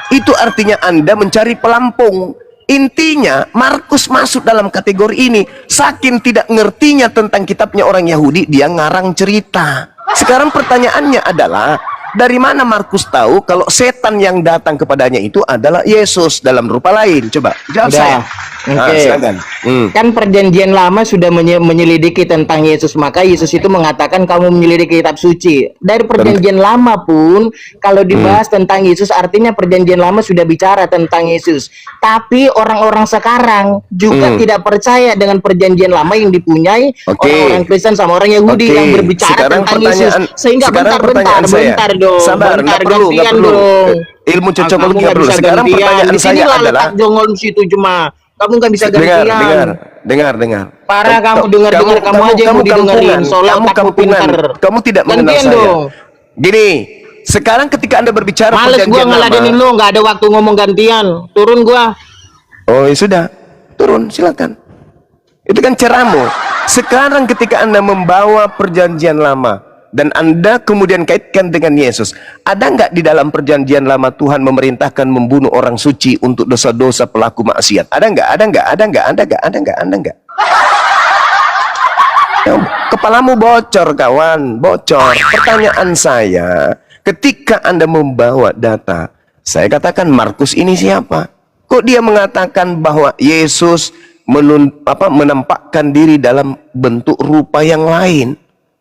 Itu artinya Anda mencari pelampung. Intinya Markus masuk dalam kategori ini. Saking tidak ngertinya tentang kitabnya orang Yahudi, dia ngarang cerita. Sekarang pertanyaannya adalah, dari mana Markus tahu kalau setan yang datang kepadanya itu adalah Yesus dalam rupa lain? Coba jawab Udah. saya. Oke. Silakan. Kan perjanjian lama sudah menyelidiki tentang Yesus, maka Yesus itu mengatakan kamu menyelidiki kitab suci. Dari perjanjian lama pun kalau dibahas tentang Yesus, artinya perjanjian lama sudah bicara tentang Yesus. Tapi orang-orang sekarang juga tidak percaya dengan perjanjian lama yang dipunyai Oke. orang-orang Kristen sama orang Yahudi Oke. yang berbicara Sekarang tentang Yesus. Sehingga sekarang bentar pertanyaan saya. dong. Sabar, bentar, nggak perlu, nggak gantian perlu. dong. Ilmu cocokologi Kamu nggak nggak perlu. bisa Sekarang gantian. pertanyaan Di sini saya lah adalah, letak jongol situ cuma. Kamu nggak bisa dengar, gantian. dengar. Parah kamu dengar kamu aja yang mau didengerin. Soalnya kamu otakmu kampungan. pinter. Kamu tidak mengenal Gantian saya. dong. Gini, sekarang ketika Anda berbicara Males gua perjanjian ngeladenin lama. lu, nggak ada waktu ngomong gantian. Turun gua. Oh, ya sudah. Turun, silakan. Itu kan caramu. Sekarang ketika Anda membawa perjanjian lama dan Anda kemudian kaitkan dengan Yesus, ada nggak di dalam perjanjian lama Tuhan memerintahkan membunuh orang suci untuk dosa-dosa pelaku maksiat? Ada nggak? Ada nggak? Ya, kepalamu bocor, kawan, bocor. Pertanyaan saya, ketika Anda membawa data, saya katakan Markus ini siapa? Kok dia mengatakan bahwa Yesus menampakkan diri dalam bentuk rupa yang lain?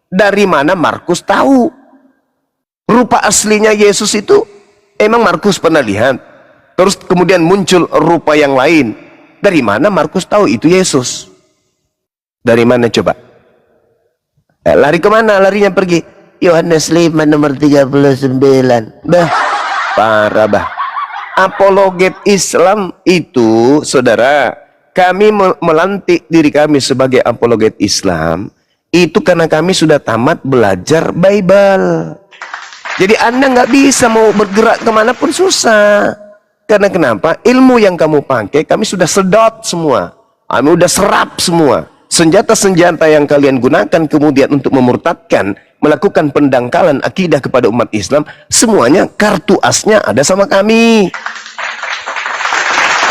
Dari mana Markus tahu? Rupa aslinya Yesus itu emang Markus pernah lihat. Terus kemudian muncul rupa yang lain. Dari mana Markus tahu itu Yesus? Dari mana coba? Lari kemana? Larinya pergi. Yohanes 5 nomor 39. Bah, parah bah. Apologet Islam itu, saudara, kami melantik diri kami sebagai apologet Islam itu karena kami sudah tamat belajar Bible. Jadi Anda nggak bisa mau bergerak kemanapun susah. Karena kenapa? Ilmu yang kamu pakai kami sudah sedot semua. Kami sudah serap semua. Senjata-senjata yang kalian gunakan kemudian untuk memurtadkan, melakukan pendangkalan akidah kepada umat Islam, semuanya kartu asnya ada sama kami.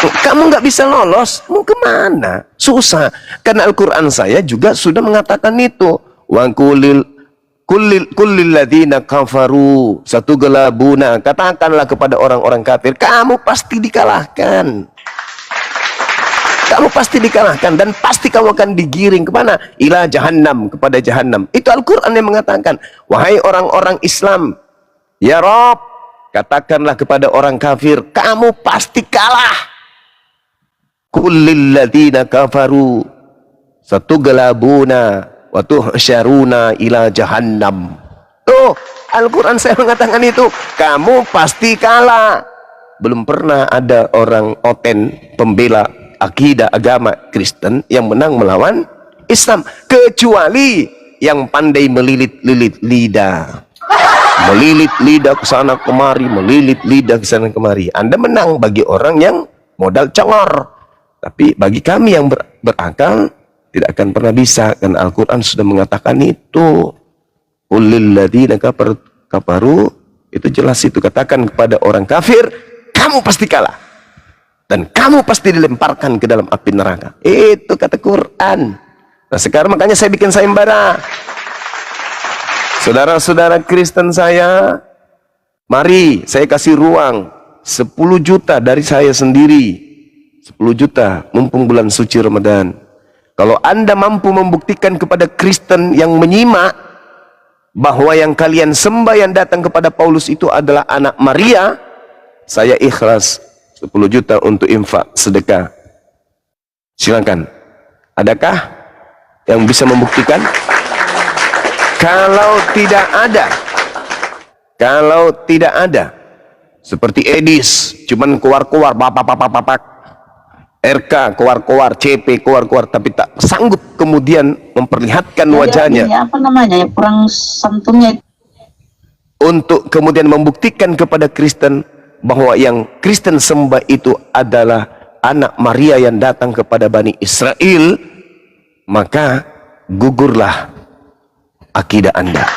Kamu nggak bisa lolos, mau kemana? Susah. Karena Al-Quran saya juga sudah mengatakan itu. Wa kulil ladina kafaru satu gelabuna. Katakanlah kepada orang-orang kafir, kamu pasti dikalahkan. kamu pasti dikalahkan dan pasti kamu akan digiring kemana? Ila jahannam, kepada jahannam. Itu Al-Quran yang mengatakan, wahai orang-orang Islam, ya Rob, katakanlah kepada orang kafir, kamu pasti kalah. Kullil ladina kafaru satughlabuna wa tuhsyaruna ila jahannam. Tuh, Al-Quran saya mengatakan itu, kamu pasti kalah. Belum pernah ada orang oten pembela akidah agama Kristen yang menang melawan Islam, kecuali yang pandai melilit-lilit lidah. Melilit lidah ke sana kemari, melilit lidah ke sana kemari. Anda menang bagi orang yang modal congor. Tapi bagi kami yang berakal, tidak akan pernah bisa. Karena Al-Quran sudah mengatakan itu. Ulil ladina kafaru, itu jelas itu. Katakan kepada orang kafir, kamu pasti kalah. Dan kamu pasti dilemparkan ke dalam api neraka. Itu kata Quran. Nah sekarang makanya saya bikin sayembara. Saudara-saudara Kristen saya, mari saya kasih ruang 10 juta dari saya sendiri. 10 juta mumpung bulan suci Ramadan. Kalau Anda mampu membuktikan kepada Kristen yang menyimak bahwa yang kalian sembah yang datang kepada Paulus itu adalah anak Maria, saya ikhlas 10 juta untuk infak sedekah. Silakan. Adakah yang bisa membuktikan? Kalau tidak ada, seperti Edis, cuman keluar-keluar, bapak, RK keluar-keluar, CP keluar-keluar, tapi tak sanggup kemudian memperlihatkan wajahnya. Ya, apa namanya, kurang santunnya. Untuk kemudian membuktikan kepada Kristen bahwa yang Kristen sembah itu adalah anak Maria yang datang kepada Bani Israel, maka gugurlah akidah Anda.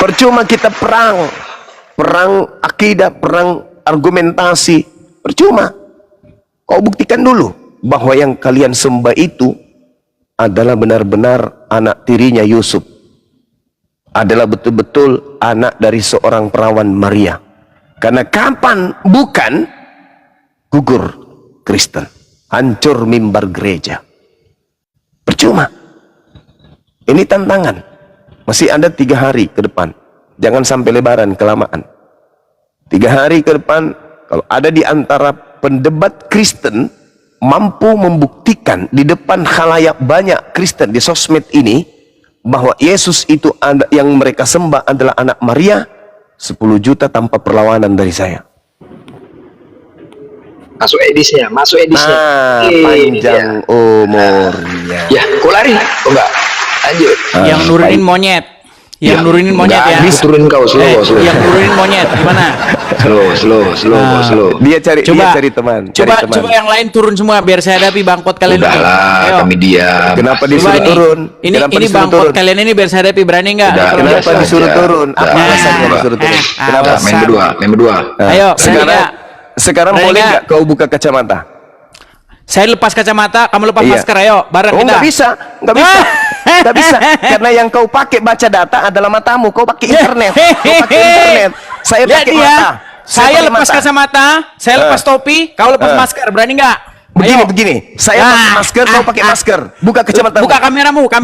Percuma kita perang akidah, perang argumentasi, percuma. Kau buktikan dulu bahwa yang kalian sembah itu adalah benar-benar anak tirinya Yusuf, adalah betul-betul anak dari seorang perawan Maria. Karena kapan bukan, gugur Kristen, hancur mimbar gereja. Percuma. Ini tantangan. Masih ada 3 hari ke depan. Jangan sampai lebaran kelamaan. 3 hari ke depan, kalau ada di antara pendebat Kristen mampu membuktikan di depan khalayak banyak Kristen di sosmed ini bahwa Yesus itu yang mereka sembah adalah anak Maria, 10 juta tanpa perlawanan dari saya. Masuk edisnya. Nah, panjang umurnya. Ya, kok lari? Oh enggak. Lanjut. Yang nurunin monyet. Yang nurunin monyet ya. Habis turun kau, slow. Yang nurunin monyet gimana? Slow. Dia cari teman. Coba yang lain turun semua biar saya hadapi bangkot kalian. Udahlah, kami diam. Kenapa disuruh turun? Ini bangkot kalian ini biar saya hadapi, berani nggak? Kenapa disuruh turun? Apa alasannya disuruh turun? Kenapa? Main berdua. Ayo, sekarang boleh nggak kau buka kacamata? Saya lepas kacamata, kamu lepas masker, ayo bareng kita. Nggak bisa, karena yang kau pakai baca data adalah matamu. Kau pakai internet, Saya pakai mata. Saya lepas kacamata, saya lepas topi, kau lepas masker, berani nggak? Begini, saya pakai masker, kau pakai masker. Buka kacamata. Buka kameramu buka.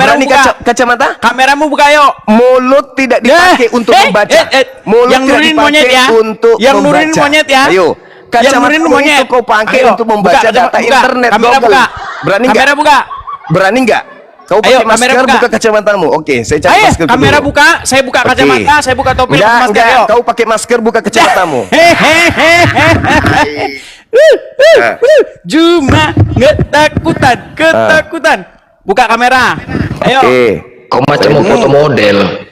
Kacamata? Kameramu buka, yuk. Mulut tidak dipakai untuk membaca. Mulut yang tidak nurunin monyet ya. Untuk yang membaca. nurunin monyet ya. Ayo. Kacamata itu kau pakai untuk membaca data internet. Kamera buka. Berani nggak? Kamera buka. Berani nggak? Kau pakai masker, buka kacamatamu. Oke, saya cari masker dulu. Kamera buka, saya buka kacamata, saya buka topi, lepas masker. Ayo. Kau pakai masker, buka kacamatamu. Cuma ketakutan. Buka kamera. Ayo. Kau macam mau foto model.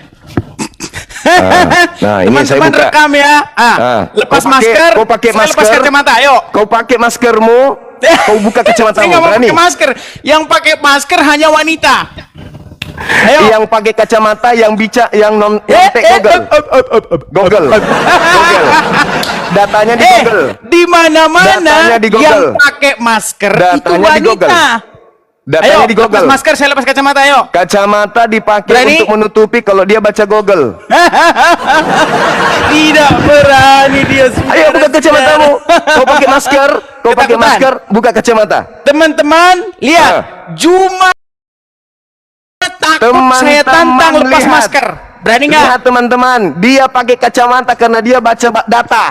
Nah, ini saya Teman-teman buka. rekam ya. Lepas masker. Kau pakai masker. Lepas kacamata, ayo. Kau pakai maskermu. Kau buka kacamatamu. Saya nggak mau Berani? pakai masker. Yang pakai masker hanya wanita. Ayo. Yang pakai kacamata, yang non Google. Datanya di Google. Di mana-mana Datanya di Google. yang pakai masker itu Datanya di Google. wanita. Datanya Ayo, di Google. lepas masker, saya lepas kacamata, ayo. Kacamata dipakai Berani? untuk menutupi kalau dia baca Google. Tidak berani dia. Ayo buka kacamatamu. Kau pakai masker, kau pakai Ketakutan. masker, buka kacamata. Teman-teman, lihat. Ah. Jumat takut Teman-teman, saya tantang lepas lihat. masker. Berani nggak? Lihat teman-teman, dia pakai kacamata karena dia baca data.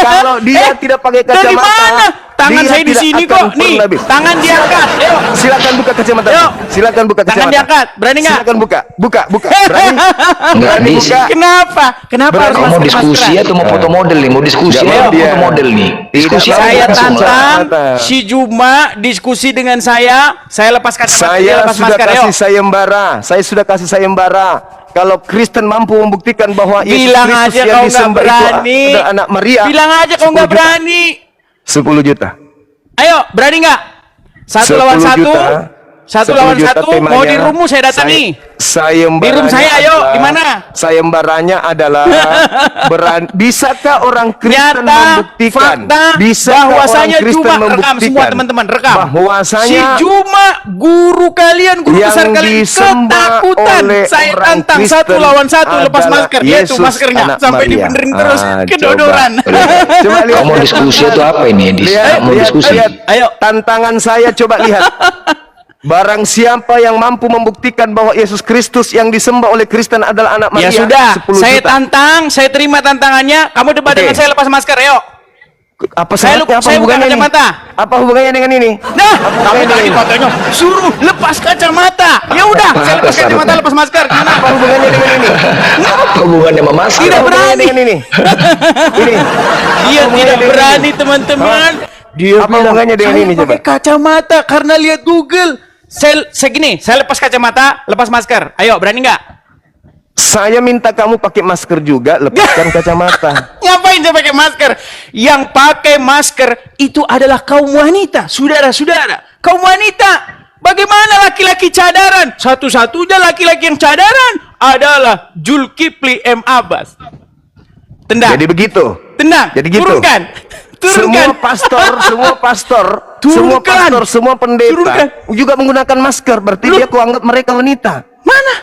Kalau dia tidak pakai Dari kacamata, mana? Tangan dia saya di tidak sini akan kok. Nih, pernah bisa. tangan diangkat. Ayo. Silakan buka kacamata. Yuk. Silakan buka kacamata. Tangan diangkat. Berani nggak? Silakan buka. Buka. Berani? Enggak, Berani Dis. buka. Kenapa? Kenapa Berani. harus Kau mau masker diskusi maskeran? atau mau foto model nih? Mau diskusi Nggak atau mau dia. foto model nih? Diskusi Tidak apa? mau. Saya Langsung. tantang Kacamata. si Juma diskusi dengan saya lepas kacamata, dia Saya lepas sudah masker. Ayo. kasih sayembara. Saya sudah kasih sayembara. Kalau Kristen mampu membuktikan bahwa Yesus Bilang Kristus aja yang kau nggak disembah itu berani. adalah anak Maria. Bilang aja kau 10 nggak juta. berani. 10 juta. Ayo, berani nggak? 1 lawan 10 1. juta. 1 10 lawan juta 1. temanya. Mau di rumah saya datangi. Sayembaranya Di room saya, ayo. adalah- Di mana? Sayembaranya adalah bisakah orang Kristen Nyata, membuktikan? fakta, Bisakah bahwasanya orang Kristen Juma, rekam membuktikan semua teman-teman, rekam. bahwasanya Si Juma, guru kalian, guru yang besar kalian, disembah ketakutan. oleh Saya orang tantang 1 Kristen lawan 1 lepas adalah masker. Dia tuh Yesus maskernya anak sampai Maria. dibenerin terus, kedodoran. Coba lihat. Kau mau diskusi atau apa ini, Dis? Lihat, Mau lihat, diskusi? lihat. Ayo. Tantangan saya, coba lihat. Barang siapa yang mampu membuktikan bahwa Yesus Kristus yang disembah oleh Kristen adalah anak Maria, Ya sudah, 10 saya juta. tantang, saya terima tantangannya. Kamu debat Oke. dengan saya lepas masker, ayo. Apa Saya syaratnya? Apa buka hubungannya ini? kacamata. Apa hubungannya dengan ini? Nah, Apa kamu hubungannya tadi dengan ini? katanya suruh lepas kacamata. Ya udah, saya lepas Apa kacamata, syaratnya? lepas masker. Gimana? Apa hubungannya dengan ini? Apa hubungannya sama masker? Tidak Apa hubungannya berani. dengan ini? Ini. Dia hubungannya tidak dengan berani, ini? teman-teman. Dia Apa bilang, hubungannya dengan saya ini, pakai coba? kacamata karena lihat Google. Saya gini, saya lepas kacamata, lepas masker. Ayo, berani nggak? Saya minta kamu pakai masker juga, lepaskan kacamata. Ngapain saya pakai masker? Yang pakai masker itu adalah kaum wanita, saudara-saudara. Kaum wanita. Bagaimana laki-laki cadaran? Satu-satunya laki-laki yang cadaran adalah Zulkifli M. Abbas. Tendang. Jadi begitu. Tendang. Jadi gitu. Turunkan. Turunkan. Semua pastor, Turunkan. semua pendeta Turunkan. juga menggunakan masker. Berarti Loh. dia kuanggap mereka wanita. Mana?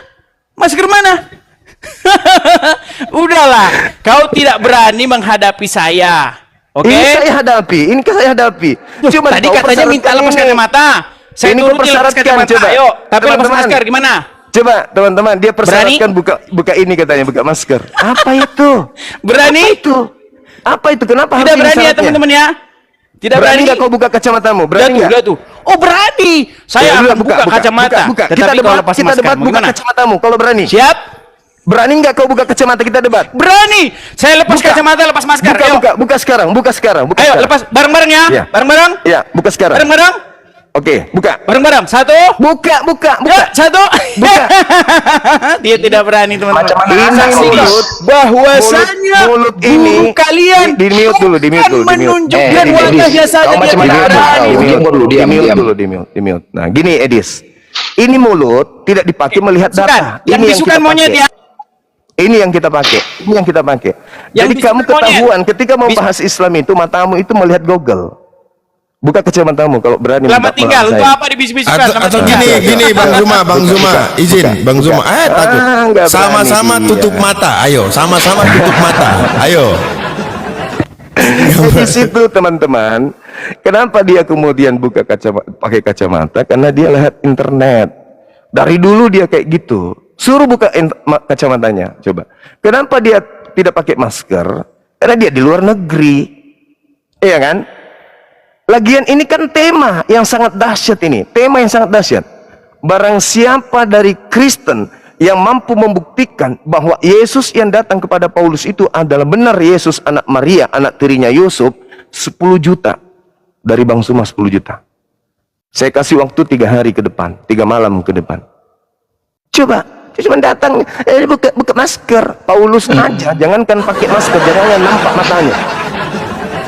Masker mana? Udahlah, kau tidak berani menghadapi saya. Oke? Ini saya hadapi, Cuma Tadi kau katanya minta persyaratkan lepas ini. kacamata. Saya Ini kau turuti lepas persyaratkan, kacamata. coba. Ayo, tapi lepas Teman-teman. masker gimana? Coba teman-teman, dia persyaratkan buka ini katanya, buka masker. Apa itu? Berani? Apa itu? Kenapa Tidak harus berani ya syaratnya? teman-teman ya? Tidak Berani berani. nggak kau buka kacamatamu? Berani Lihat tuh, nggak? lihat tuh. Oh berani. Saya Ya, akan buka kacamata. buka. Tetapi Kita kau debat, lepas kita masker. debat, buka Bagaimana? kacamatamu kalau berani. Siap? Berani nggak kau buka kacamata, kita debat. Berani. Saya lepas Buka. kacamata, lepas masker. Buka, Ayo. buka sekarang, buka sekarang. Ayo, lepas bareng-bareng ya. Iya. Bareng-bareng. Ya, buka sekarang. Bareng-bareng. Oke, buka. Bareng-bareng. 1. Buka. Ya, 1. Buka. Dia tidak berani teman-teman. Macam mana Ini asal mulut. Dis? Bahwasanya Mulut guru ini kalian di mute dulu, di mute bukan dulu, di mute. menunjukkan Dis, wajahnya saja kau dia macam tidak mana berani. kau? Diam dulu, diam. Di mute. Nah, gini Edis. Ini mulut tidak dipakai melihat Bukan, data. yang Ini bisukan kita monyet pakai. ya. Ini yang kita pakai. Yang Jadi kamu bisukan monyet. ketahuan ketika mau bahas Islam itu matamu itu melihat Google. Buka kacamatamu kalau berani. Selamat minta tinggal. maaf Untuk saya. apa dibisik-bisikan? Atau, Selamat atau tinggal. gini Bang Zuma, izin Bang Zuma. Takut. nggak berani Sama-sama dia. tutup mata. Ayo, sama-sama tutup mata. Ayo. Di situ teman-teman, kenapa dia kemudian buka pakai kacamata? Karena dia lihat internet. Dari dulu dia kayak gitu. Suruh buka kacamatanya, coba. Kenapa dia tidak pakai masker? Karena dia di luar negeri, iya kan? Lagian ini kan tema yang sangat dahsyat ini, tema yang sangat dahsyat. Barang siapa dari Kristen yang mampu membuktikan bahwa Yesus yang datang kepada Paulus itu adalah benar Yesus anak Maria, anak tirinya Yusuf, 10 juta. Dari Bang Suma 10 juta. Saya kasih waktu 3 hari ke depan, 3 malam ke depan. Coba, cuma datang, buka masker. Paulus aja, jangankan pakai masker, jangan nampak matanya.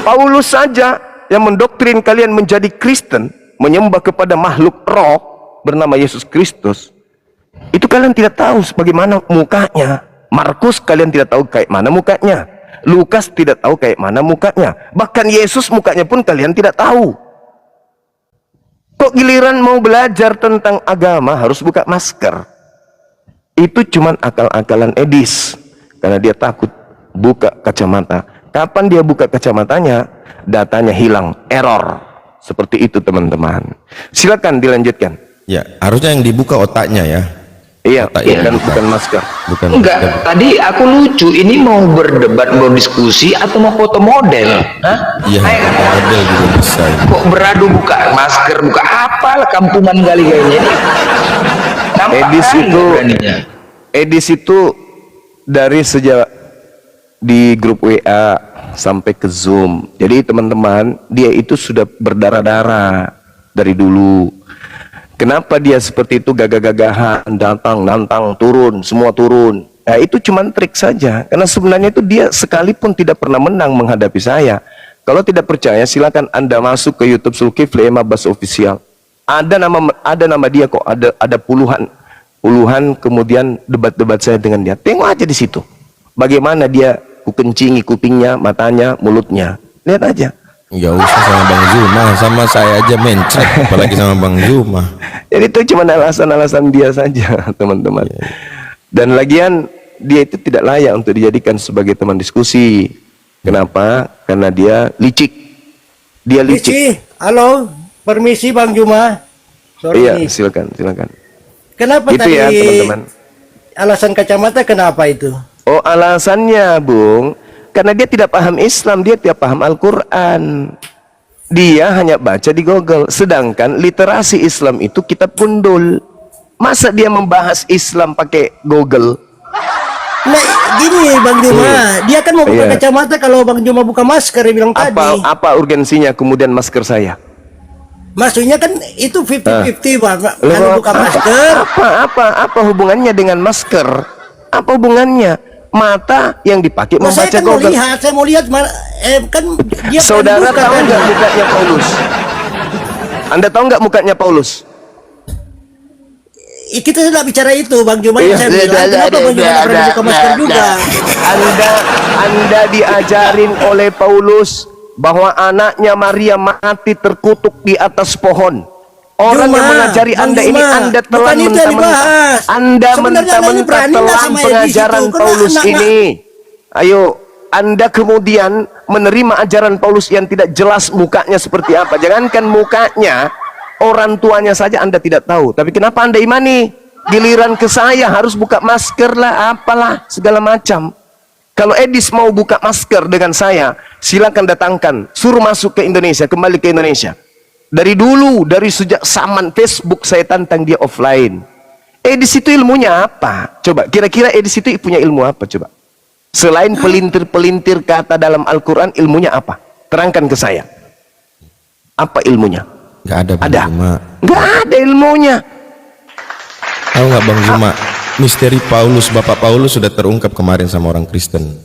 Paulus saja yang mendoktrin kalian menjadi Kristen, menyembah kepada makhluk roh bernama Yesus Kristus. Itu kalian tidak tahu bagaimana mukanya. Markus kalian tidak tahu kayak mana mukanya. Lukas tidak tahu kayak mana mukanya. Bahkan Yesus mukanya pun kalian tidak tahu. Kok giliran mau belajar tentang agama harus buka masker? Itu cuman akal-akalan Edis, karena dia takut buka kacamata. Kapan dia buka kacamatanya, datanya hilang, error. Seperti itu teman-teman. Silakan dilanjutkan. Ya, harusnya yang dibuka otaknya ya. Iya, Otaknya bukan masker. Bukan Enggak, masker. tadi aku lucu. Ini mau berdebat, mau diskusi, atau mau foto model? Hah? Iya, Ayo, foto model juga bisa. kok beradu buka masker, buka apalah kampungan kali kayaknya ini. Nampak Edis kali itu, beraninya. Edis itu dari sejak di grup WA sampai ke Zoom. Jadi teman-teman, dia itu sudah berdarah-darah dari dulu. Kenapa dia seperti itu, gagah-gagahan, nantang, turun, semua turun. Nah, itu cuman trik saja. Karena sebenarnya itu dia sekalipun tidak pernah menang menghadapi saya. Kalau tidak percaya, silakan Anda masuk ke YouTube Zulkifli M. Abbas Official. Ada nama dia kok, ada puluhan kemudian debat-debat saya dengan dia. Tengok aja di situ. Bagaimana dia kukencingi kupingnya, matanya, mulutnya. Lihat aja. Nggak usah sama Bang Zuma, sama saya aja mencret, apalagi sama Bang Zuma. Jadi itu cuma alasan-alasan dia saja, teman-teman. Dan lagian dia itu tidak layak untuk dijadikan sebagai teman diskusi. Kenapa? Karena dia licik. Dia licik. Halo, permisi Bang Juma. Sorry Iya, nih. silakan. Kenapa Itu tadi ya, teman-teman. alasan kacamata kenapa itu? Oh, alasannya, Bung, karena dia tidak paham Islam, dia tidak paham Al-Quran. Dia hanya baca di Google. Sedangkan literasi Islam itu kitab gundul. Masa dia membahas Islam pakai Google? Nah, gini Bang Juma, dia kan mau buka Iya. kacamata kalau Bang Juma buka masker, dia bilang tadi. Apa urgensinya kemudian masker saya? Maksudnya kan itu 50-50 Bang. Loh, Kalau buka masker, apa hubungannya dengan masker? Apa hubungannya? Mata yang dipakai nah, saya membaca kan mau Google. lihat, kan dia Saudara buka tahu kan. nggak mukanya Paulus? Anda tahu nggak mukanya Paulus? Kita tidak bicara itu Bang Juma, Iya. saya bilang kenapa Bang Juma nggak pernah buka masker juga? Anda diajarin oleh Paulus bahwa anaknya Maria mati terkutuk di atas pohon. Orang Juma, yang mengajari Bang Anda ini, Juma, Anda bukan telan itu yang mentah-mentah. dibahas. Anda Sebenarnya anaknya mentah-mentah berani nggak telan sama Edis pengajaran itu? Karena Paulus anak- ini. Ayo, Anda kemudian menerima ajaran Paulus yang tidak jelas mukanya seperti apa. Jangankan mukanya, orang tuanya saja Anda tidak tahu. Tapi kenapa Anda imani? Giliran ke saya harus buka masker lah, apalah, segala macam. Kalau Edis mau buka masker dengan saya, silakan datangkan, suruh masuk ke Indonesia, kembali ke Indonesia. Dari dulu, dari sejak zaman Facebook saya tantang dia offline. Edis itu ilmunya apa? Coba, kira-kira Edis itu punya ilmu apa? Coba. Selain pelintir-pelintir kata dalam Al-Quran, ilmunya apa? Terangkan ke saya. Apa ilmunya? Nggak ada Bang Ada? Zuma. Nggak ada ilmunya. Tahu nggak Bang Zuma, misteri Paulus, Bapak Paulus sudah terungkap kemarin sama orang Kristen.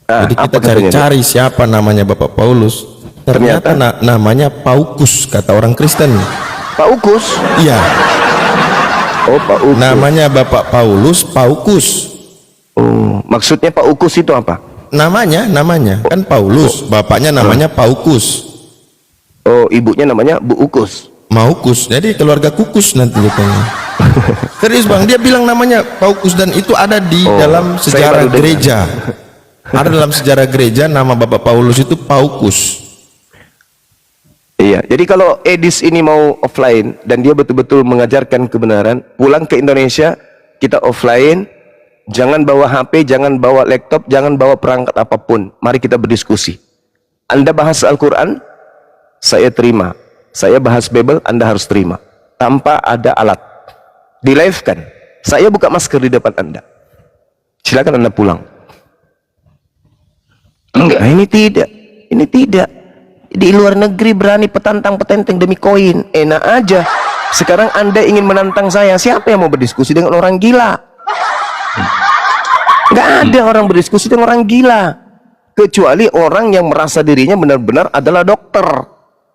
Jadi apa kita katanya, cari-cari siapa namanya Bapak Paulus. Ternyata namanya Paukus, kata orang Kristen. Pak Ukus? Iya, Oh, Pak Ukus. namanya Bapak Paulus, Paukus. Oh, maksudnya Pak Ukus itu apa? Namanya kan Paulus, bapaknya namanya Paukus. Oh, ibunya namanya Bu Ukus. Maukus, jadi keluarga kukus nanti katanya. Serius Bang, dia bilang namanya Paukus dan itu ada di dalam saya sejarah baru dengar. gereja. Ada dalam sejarah gereja nama Bapak Paulus itu Paukus. Iya, jadi kalau Edis ini mau offline dan dia betul-betul mengajarkan kebenaran, pulang ke Indonesia, kita offline, jangan bawa HP, jangan bawa laptop, jangan bawa perangkat apapun. Mari kita berdiskusi. Anda bahas Al-Quran, saya terima. Saya bahas Bible, Anda harus terima. Tanpa ada alat. Di live kan, saya buka masker di depan Anda. Silakan Anda pulang. Enggak. Nah, ini tidak. Di luar negeri berani petantang-petenteng demi koin, enak aja. Sekarang Anda ingin menantang saya, siapa yang mau berdiskusi dengan orang gila? Nggak ada orang berdiskusi dengan orang gila, kecuali orang yang merasa dirinya benar-benar adalah dokter.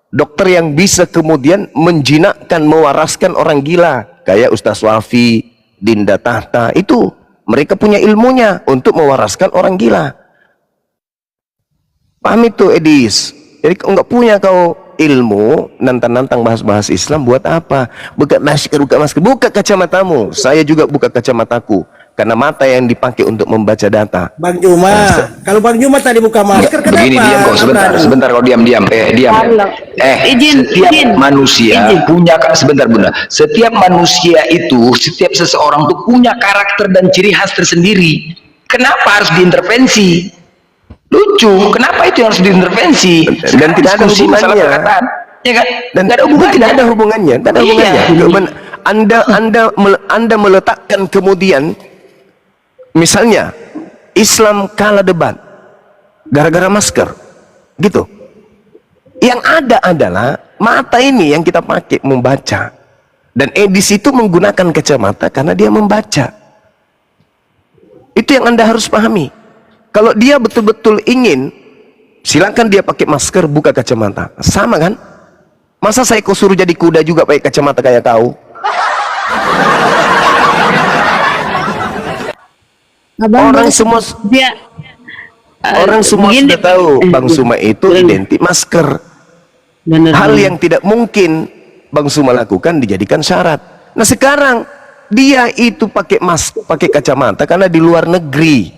Dokter yang bisa kemudian menjinakkan, mewaraskan orang gila, kayak Ustaz Wafi, Dinda Tahta. Itu mereka punya ilmunya untuk mewaraskan orang gila. Paham itu Edis? Jadi kau nggak punya kau ilmu, nantang-nantang bahas-bahas Islam buat apa? Buka masker, buka kacamatamu. Saya juga buka kacamataku. Karena mata yang dipakai untuk membaca data. Bang Juma, kalau Bang Juma tadi buka masker, kenapa? Begini, diam kau sebentar kau diam. Diam. Setiap manusia punya, sebentar Bunda. Setiap manusia itu, setiap seseorang itu punya karakter dan ciri khas tersendiri. Kenapa harus diintervensi? Lucu, kenapa itu harus diintervensi? Dan tidak ada hubungannya. Ya kan? Dan tidak ada hubungannya. Anda meletakkan kemudian, misalnya Islam kalah debat gara-gara masker, gitu. Yang ada adalah mata ini yang kita pakai membaca, dan Edis itu menggunakan kacamata karena dia membaca. Itu yang Anda harus pahami. Kalau dia betul-betul ingin, silakan dia pakai masker, buka kacamata, sama kan? Masa saya kau suruh jadi kuda juga pakai kacamata kayak kau? Orang semua sudah tahu Bang Suma itu identik masker. Hal yang tidak mungkin Bang Suma lakukan dijadikan syarat. Nah sekarang dia itu pakai masker, pakai kacamata karena di luar negeri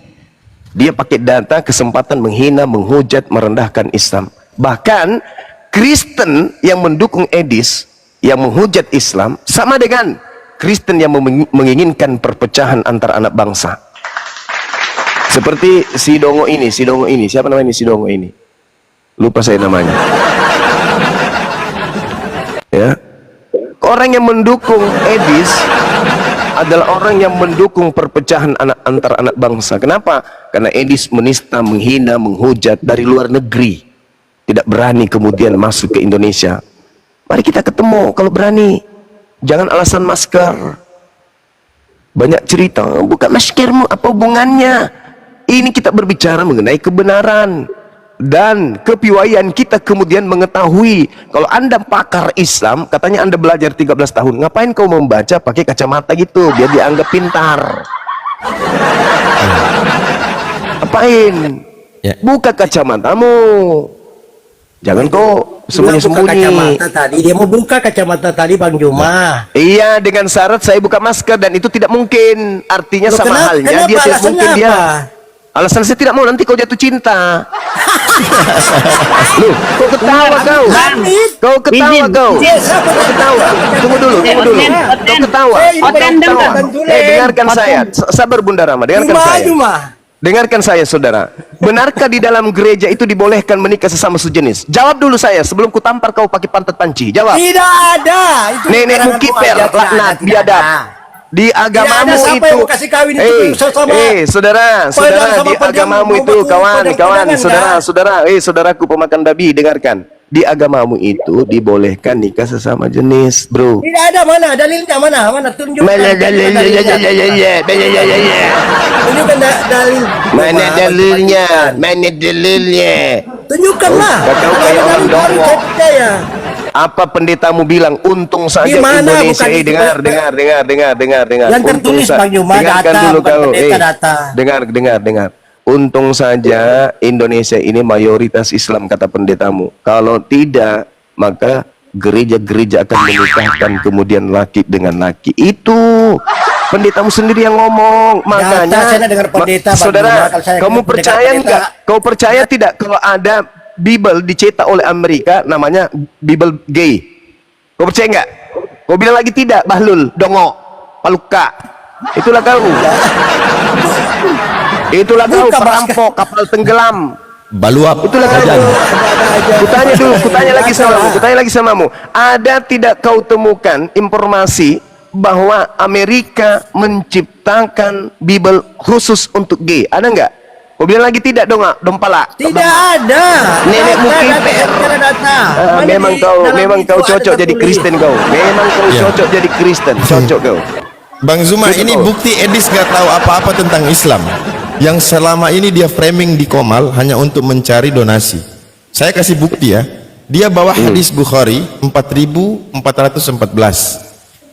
dia pakai data, kesempatan menghina, menghujat, merendahkan Islam. Bahkan Kristen yang mendukung Edis, yang menghujat Islam, sama dengan Kristen yang menginginkan perpecahan antar anak bangsa. Seperti si Dongo ini, siapa namanya si Dongo ini? Lupa saya namanya. Ya, orang yang mendukung Edis adalah orang yang mendukung perpecahan antar anak bangsa. Kenapa? Karena Edis menista, menghina, menghujat dari luar negeri, tidak berani kemudian masuk ke Indonesia. Mari kita ketemu kalau berani. Jangan alasan masker. Banyak cerita, buka maskermu, apa hubungannya? Ini kita berbicara mengenai kebenaran dan kepiawaian kita kemudian mengetahui. Kalau Anda pakar Islam, katanya Anda belajar 13 tahun, ngapain kau membaca pakai kacamata gitu biar dianggap pintar? Apain? Buka kacamatamu. Jangan kau sembunyi-sembunyi. Dia mau buka kacamata tadi Bang Juma. Iya, dengan syarat saya buka masker, dan itu tidak mungkin. Artinya sama halnya dia tidak mungkin dia. Alasan saya tidak mau nanti kau jatuh cinta. Loh, kau ketawa kau. Kau ketawa kau. Kau ketawa. Tunggu dulu. Kau ketawa. Dengarkan saya. Sabar Bunda Rama, dengarkan saya. Dengarkan saya saudara. Benarkah di dalam gereja itu dibolehkan menikah sesama sejenis? Jawab dulu saya sebelum ku tampar kau pakai pantat panci. Jawab. Tidak ada. Nenekmu kiper, laknat, biadab. Di agamamu itu, saudara, di agamamu itu, saudaraku pemakan babi, dengarkan. Di agamamu itu dibolehkan nikah sesama jenis, bro. Tidak ada, mana dalilnya, mana tunjukkan. Mana dalilnya? Tunjukkan dalil. Mana dalilnya? Tunjukkanlah. Kau kayak orang dongo. Apa pendetamu bilang? Untung saja Indonesia. Dengar. Yang tertulis Bang Juma, dengarkan data, dulu kau. data. Dengar. Untung saja Indonesia ini mayoritas Islam, kata pendetamu. Kalau tidak, maka gereja-gereja akan menikahkan kemudian laki dengan laki. Itu pendetamu sendiri yang ngomong. Makanya saudara, kamu percaya enggak? Kau percaya tidak kalau ada Bible dicetak oleh Amerika namanya Bible gay? Kau percaya enggak? Kau bilang lagi tidak, Bahlul, Dongo, Paluka. Itulah kau. Itulah kau perampok kapal tenggelam. Baluap. Itulah kau. Kutanya lagi samamu. Ada tidak kau temukan informasi bahwa Amerika menciptakan Bible khusus untuk gay? Ada enggak? Kau bilang lagi tidak dong, Dompala. Tidak ada. Nenekmu kiper. Memang kau cocok jadi Kristen kau. Memang kau cocok jadi Kristen. Cocok kau. Bang Zuma, ini bukti Edis nggak tahu apa-apa tentang Islam. Yang selama ini dia framing di Komal hanya untuk mencari donasi. Saya kasih bukti ya. Dia bawa hadis Bukhari 4414.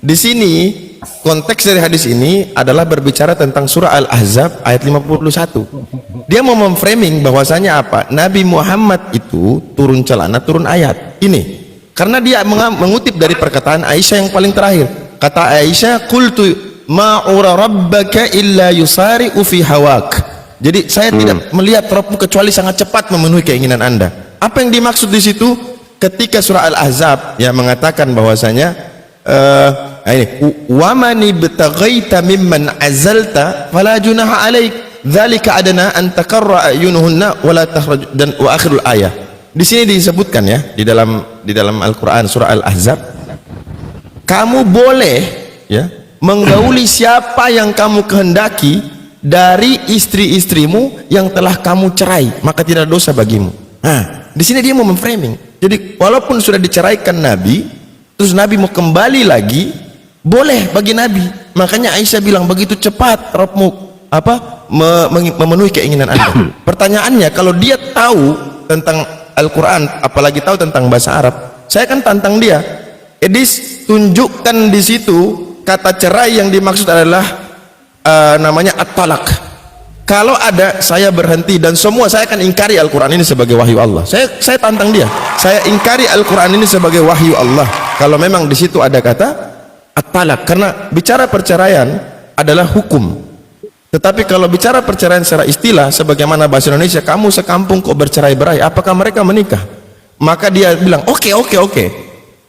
Di sini konteks dari hadis ini adalah berbicara tentang surah Al-Ahzab ayat 51. Dia mau memframing bahwasanya apa? Nabi Muhammad itu turun celana, turun ayat. Ini karena dia mengutip dari perkataan Aisyah yang paling terakhir. Kata Aisyah, "Qultu ma'ura rabbaka illa yusari'u fi hawak." Jadi saya tidak melihat Rabbmu kecuali sangat cepat memenuhi keinginan Anda. Apa yang dimaksud di situ? Ketika surah Al-Ahzab yang mengatakan bahwasanya ini wa man ibtaghaita mimman azalta fala junaha alaik dzalika adna an taqarra ayunuhunna wala takhruj, dan wa akhirul ayah. Di sini disebutkan ya di dalam Al-Qur'an surah Al-Ahzab, kamu boleh ya menggauli siapa yang kamu kehendaki dari istri-istrimu yang telah kamu cerai, maka tidak ada dosa bagimu. Nah, di sini dia mau memframing. Jadi walaupun sudah diceraikan Nabi, terus Nabi mau kembali lagi, boleh bagi Nabi. Makanya Aisyah bilang begitu cepat Rabbmu memenuhi keinginan Anda. Pertanyaannya, kalau dia tahu tentang Al-Quran, apalagi tahu tentang bahasa Arab, saya akan tantang dia. Edis, tunjukkan di situ kata cerai yang dimaksud adalah namanya at-talaq. Kalau ada, saya berhenti dan semua saya akan ingkari Al-Quran ini sebagai wahyu Allah. Saya tantang dia. Saya ingkari Al-Quran ini sebagai wahyu Allah. Kalau memang di situ ada kata at-talaq, karena bicara perceraian adalah hukum. Tetapi kalau bicara perceraian secara istilah, sebagaimana bahasa Indonesia, kamu sekampung kok bercerai-berai, apakah mereka menikah? Maka dia bilang, oke.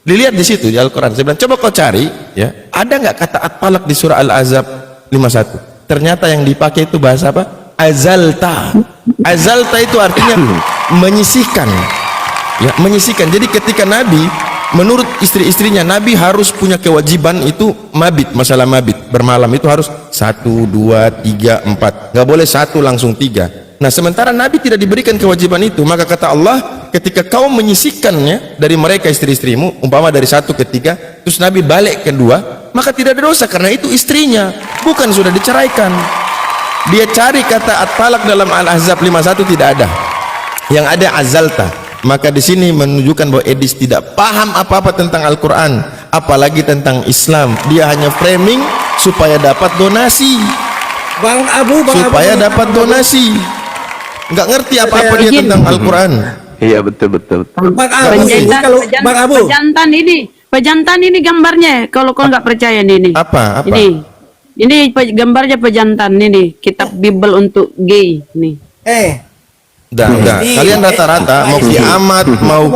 Dilihat di situ di Al-Quran. Saya bilang, coba kau cari, ya, ada nggak kata at-talaq di surah Al-Ahzab 51? Ternyata yang dipakai itu bahasa apa? Azalta. Azalta itu artinya menyisihkan. Ya, menyisihkan. Jadi ketika Nabi, menurut istri-istrinya, Nabi harus punya kewajiban itu mabit, masalah mabit, bermalam itu harus 1, 2, 3, 4. Nggak boleh 1 langsung 3. Nah, sementara Nabi tidak diberikan kewajiban itu, maka kata Allah, ketika kau menyisihkannya dari mereka istri-istrimu, umpama dari 1 ke 3, terus Nabi balik ke 2, maka tidak ada dosa karena itu istrinya, bukan sudah diceraikan. Dia cari kata at-talaq dalam Al-Ahzab 51 tidak ada. Yang ada azalta. Maka di sini menunjukkan bahwa Edis tidak paham apa-apa tentang Al-Qur'an, apalagi tentang Islam. Dia hanya framing supaya dapat donasi. Bang Abu, supaya dapat donasi. Nggak ngerti apa-apa dia tentang Al-Quran. Iya, betul. Bang Abu, kalau Bang Abu, Pejantan ini gambarnya. Kalau kau nggak percaya ini. Apa? Ini gambarnya pejantan ini. Kitab Bible untuk gay nih. Kalian rata-rata mau kiamat, mau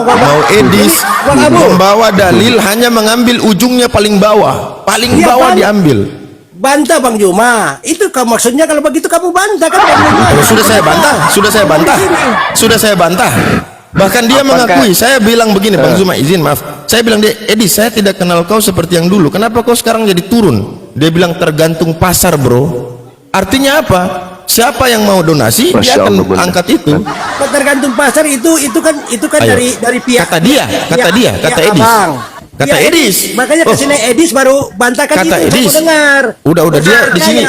Edis, membawa dalil hanya mengambil ujungnya paling bawah diambil. bantah Bang Juma. Itu maksudnya kalau begitu kamu bantah kan Bang Juma. Sudah saya bantah. Bahkan dia mengakui, saya bilang begini, Bang Zuma izin maaf. Saya bilang dia, Edi, saya tidak kenal kau seperti yang dulu. Kenapa kau sekarang jadi turun? Dia bilang tergantung pasar, bro. Artinya apa? Siapa yang mau donasi, dia akan angkat itu. Tergantung pasar itu kan dari pihak. Kata Edis. Kata Edis. Makanya kesini Edis baru bantahkan kata itu. Edis. Dengar. Udah dia di sini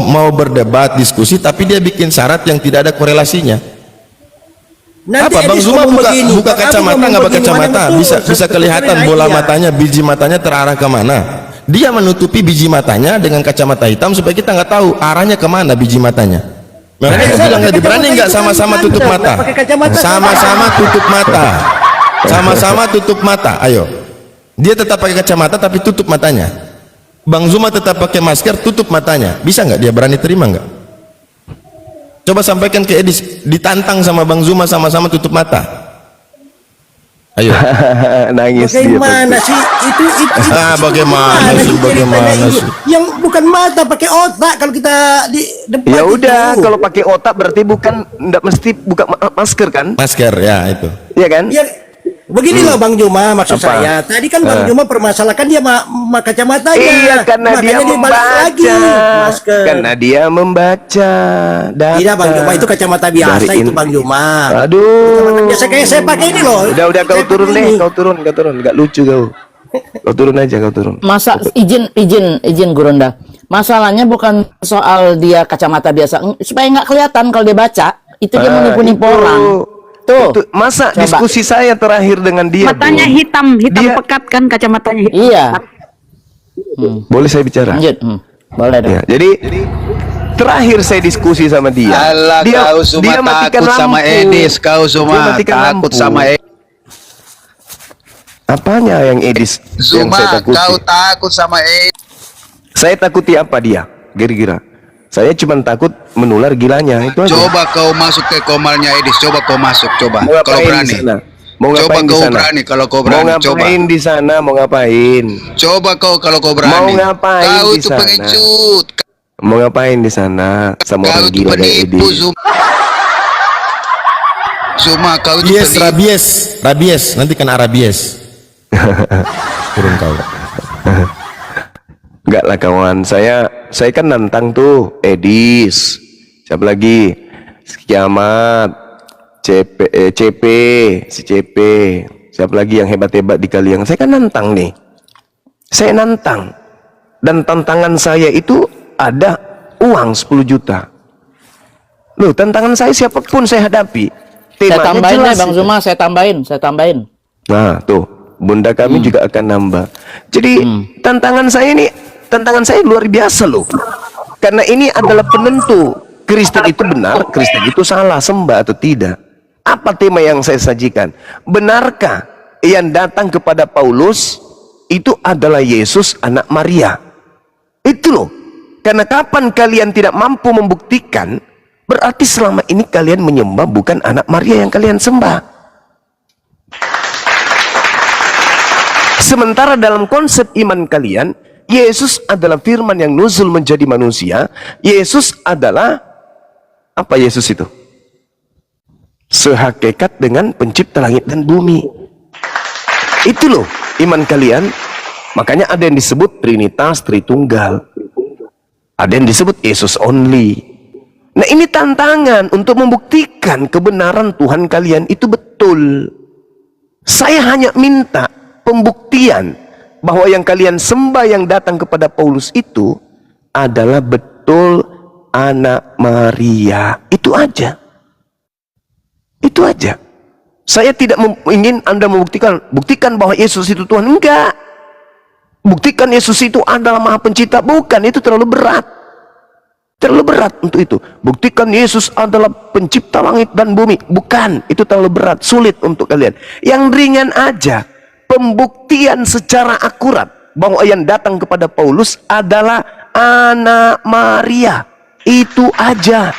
mau berdebat, diskusi, tapi dia bikin syarat yang tidak ada korelasinya. Nanti apa Bang Zuma buka kacamata, nggak pakai kacamata, bisa kelihatan bola matanya, biji matanya terarah kemana. Dia menutupi biji matanya dengan kacamata hitam supaya kita nggak tahu arahnya kemana biji matanya. Makanya saya bilang tadi, berani nggak sama-sama tutup mata? Sama-sama tutup mata. Sama-sama tutup mata. Ayo. Dia tetap pakai kacamata tapi tutup matanya. Bang Zuma tetap pakai masker, tutup matanya. Bisa nggak dia berani terima nggak? Coba sampaikan ke Edis, ditantang sama Bang Zuma sama-sama tutup mata. Ayo. Nangis bagaimana dia. Sih? Itu bagaimana sih? Yang bukan mata, pakai otak kalau kita di depan. Ya udah, kalau pakai otak berarti enggak mesti buka masker kan? Masker ya itu. Iya kan? Ya, begini loh Bang Juma, maksud saya. Tadi kan Bang Juma permasalahkan dia kacamatanya. Iya, karena dia membaca. Karena dia membaca. Tidak Bang Juma, itu kacamata biasa itu Bang Juma. Aduh. Biasa kayak saya pakai ini loh. Udah kau turun deh, kau turun. Enggak lucu kau. Kau turun aja, kau turun. Masa izin Gurunda. Masalahnya bukan soal dia kacamata biasa, supaya nggak kelihatan kalau dia baca, itu dia menipu-nipu orang. Tuh, masa coba. Diskusi saya terakhir dengan dia matanya hitam pekat kan, kacamatanya hitam. Iya. Boleh saya bicara? Lanjut. Boleh dong. Ya, jadi terakhir saya diskusi sama dia. Alah, kau semua takut sama Edis, kau semua takut sama Edis. Apanya yang Edis yang Zuma, saya takuti? kau takut sama Edis. Saya takuti apa dia? Kira-kira. Saya cuma takut menular gilanya, itu aja. Coba kau masuk ke komalnya Edis, coba kau masuk, coba. Mau Kalau ngapain berani. di sana? Mau Coba ngapain di kau sana? berani, kalau kau Mau berani, coba. ngapain di sana? Mau ngapain? Coba kau kalau kau berani. Mau ngapain Kau di itu sana? pengecut. Mau ngapain di sana sama Kau orang itu gila kayak penipu, Edis? Zuma. Zuma, kau itu Yes, penipu. rabies, nanti kena rabies. Turun kau. Enggak lah kawan, saya kan nantang tuh Edis, siapa lagi, Kiamat, CP, si CP, siapa lagi yang hebat-hebat di kalian. Saya kan nantang nih, saya nantang, dan tantangan saya itu ada uang 10 juta. Loh, tantangan saya siapapun saya hadapi. Saya Temanya tambahin jelas deh Bang itu. Zuma, saya tambahin. Nah tuh, bunda kami juga akan nambah. Jadi tantangan saya luar biasa loh. Karena ini adalah penentu Kristen itu benar, Kristen itu salah, sembah atau tidak. Apa tema yang saya sajikan? Benarkah yang datang kepada Paulus itu adalah Yesus anak Maria? Itu loh. Karena kapan kalian tidak mampu membuktikan, berarti selama ini kalian menyembah bukan anak Maria yang kalian sembah. Sementara dalam konsep iman kalian, Yesus adalah firman yang nuzul menjadi manusia. Yesus adalah apa Yesus itu? Sehakikat dengan pencipta langit dan bumi. Itu loh iman kalian. Makanya ada yang disebut Trinitas, Tritunggal. Ada yang disebut Yesus only. Nah ini tantangan untuk membuktikan kebenaran Tuhan kalian itu betul. Saya hanya minta pembuktian bahwa yang kalian sembah yang datang kepada Paulus itu adalah betul anak Maria. Itu aja. Itu aja. Saya tidak ingin Anda buktikan bahwa Yesus itu Tuhan. Enggak. Buktikan Yesus itu adalah Maha Pencipta. Bukan, itu terlalu berat. Terlalu berat untuk itu. Buktikan Yesus adalah pencipta langit dan bumi. Bukan, itu terlalu berat, sulit untuk kalian. Yang ringan aja. Pembuktian secara akurat bahwa yang datang kepada Paulus adalah anak Maria. Itu aja.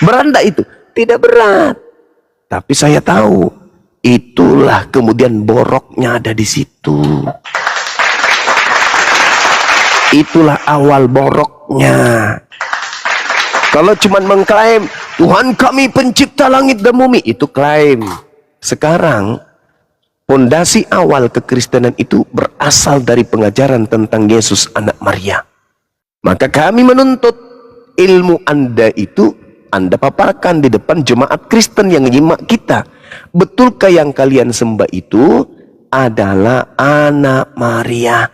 Berat enggak itu? Tidak berat. Tapi saya tahu itulah kemudian boroknya ada di situ. Itulah awal boroknya. Kalau cuma mengklaim Tuhan kami pencipta langit dan bumi, itu klaim. Sekarang pondasi awal kekristenan itu berasal dari pengajaran tentang Yesus anak Maria. Maka kami menuntut ilmu Anda itu Anda paparkan di depan jemaat Kristen yang nyimak kita. Betulkah yang kalian sembah itu adalah anak Maria?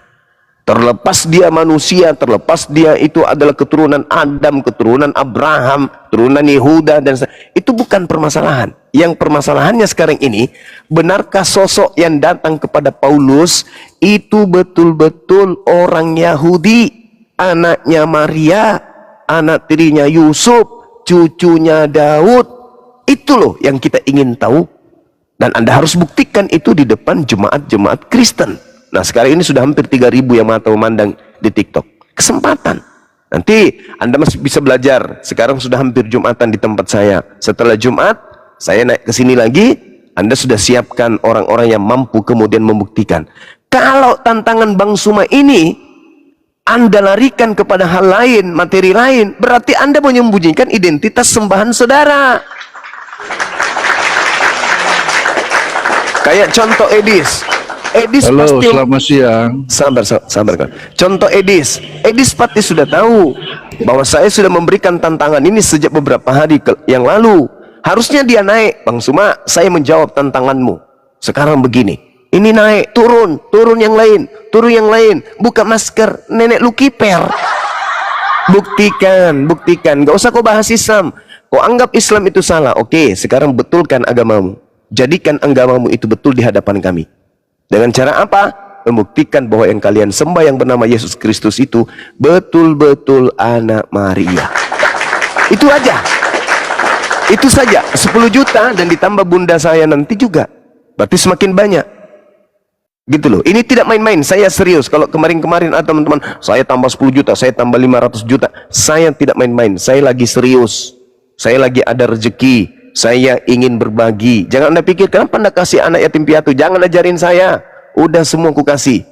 Terlepas dia manusia, terlepas dia itu adalah keturunan Adam, keturunan Abraham, keturunan Yehuda, dan itu bukan permasalahan. Yang permasalahannya sekarang ini, benarkah sosok yang datang kepada Paulus itu betul-betul orang Yahudi, anaknya Maria, anak tirinya Yusuf, cucunya Daud? Itu loh yang kita ingin tahu. Dan Anda harus buktikan itu di depan jemaat-jemaat Kristen. Nah sekarang ini sudah hampir 3.000 yang mata memandang di TikTok. Kesempatan. Nanti Anda masih bisa belajar. Sekarang sudah hampir Jumatan di tempat saya. Setelah Jumat, saya naik ke sini lagi. Anda sudah siapkan orang-orang yang mampu kemudian membuktikan. Kalau tantangan Bang Suma ini Anda larikan kepada hal lain, materi lain, berarti Anda menyembunyikan identitas sembahan saudara. Kayak contoh Edis. Edis Halo, pasti selamat siang. sabar kan. Contoh Edis pasti sudah tahu bahwa saya sudah memberikan tantangan ini sejak beberapa hari yang lalu. Harusnya dia naik, Bang Suma, saya menjawab tantanganmu. Sekarang begini, ini naik, turun yang lain, buka masker, nenek lu kiper. Buktikan, gak usah kau bahas Islam. Kau anggap Islam itu salah, oke, sekarang betulkan agamamu. Jadikan agamamu itu betul di hadapan kami. Dengan cara apa? membuktikan bahwa yang kalian sembah yang bernama Yesus Kristus itu betul-betul anak Maria. Itu aja. Itu saja. 10 juta dan ditambah bunda saya nanti juga. Berarti semakin banyak. Gitu loh. Ini tidak main-main. Saya serius. Kalau kemarin-kemarin teman-teman, saya tambah 10 juta, saya tambah 500 juta. Saya tidak main-main. Saya lagi serius. Saya lagi ada rezeki. Saya ingin berbagi. Jangan Anda pikir, kenapa Anda kasih anak yatim piatu? Jangan ajarin saya. Udah semua aku kasih.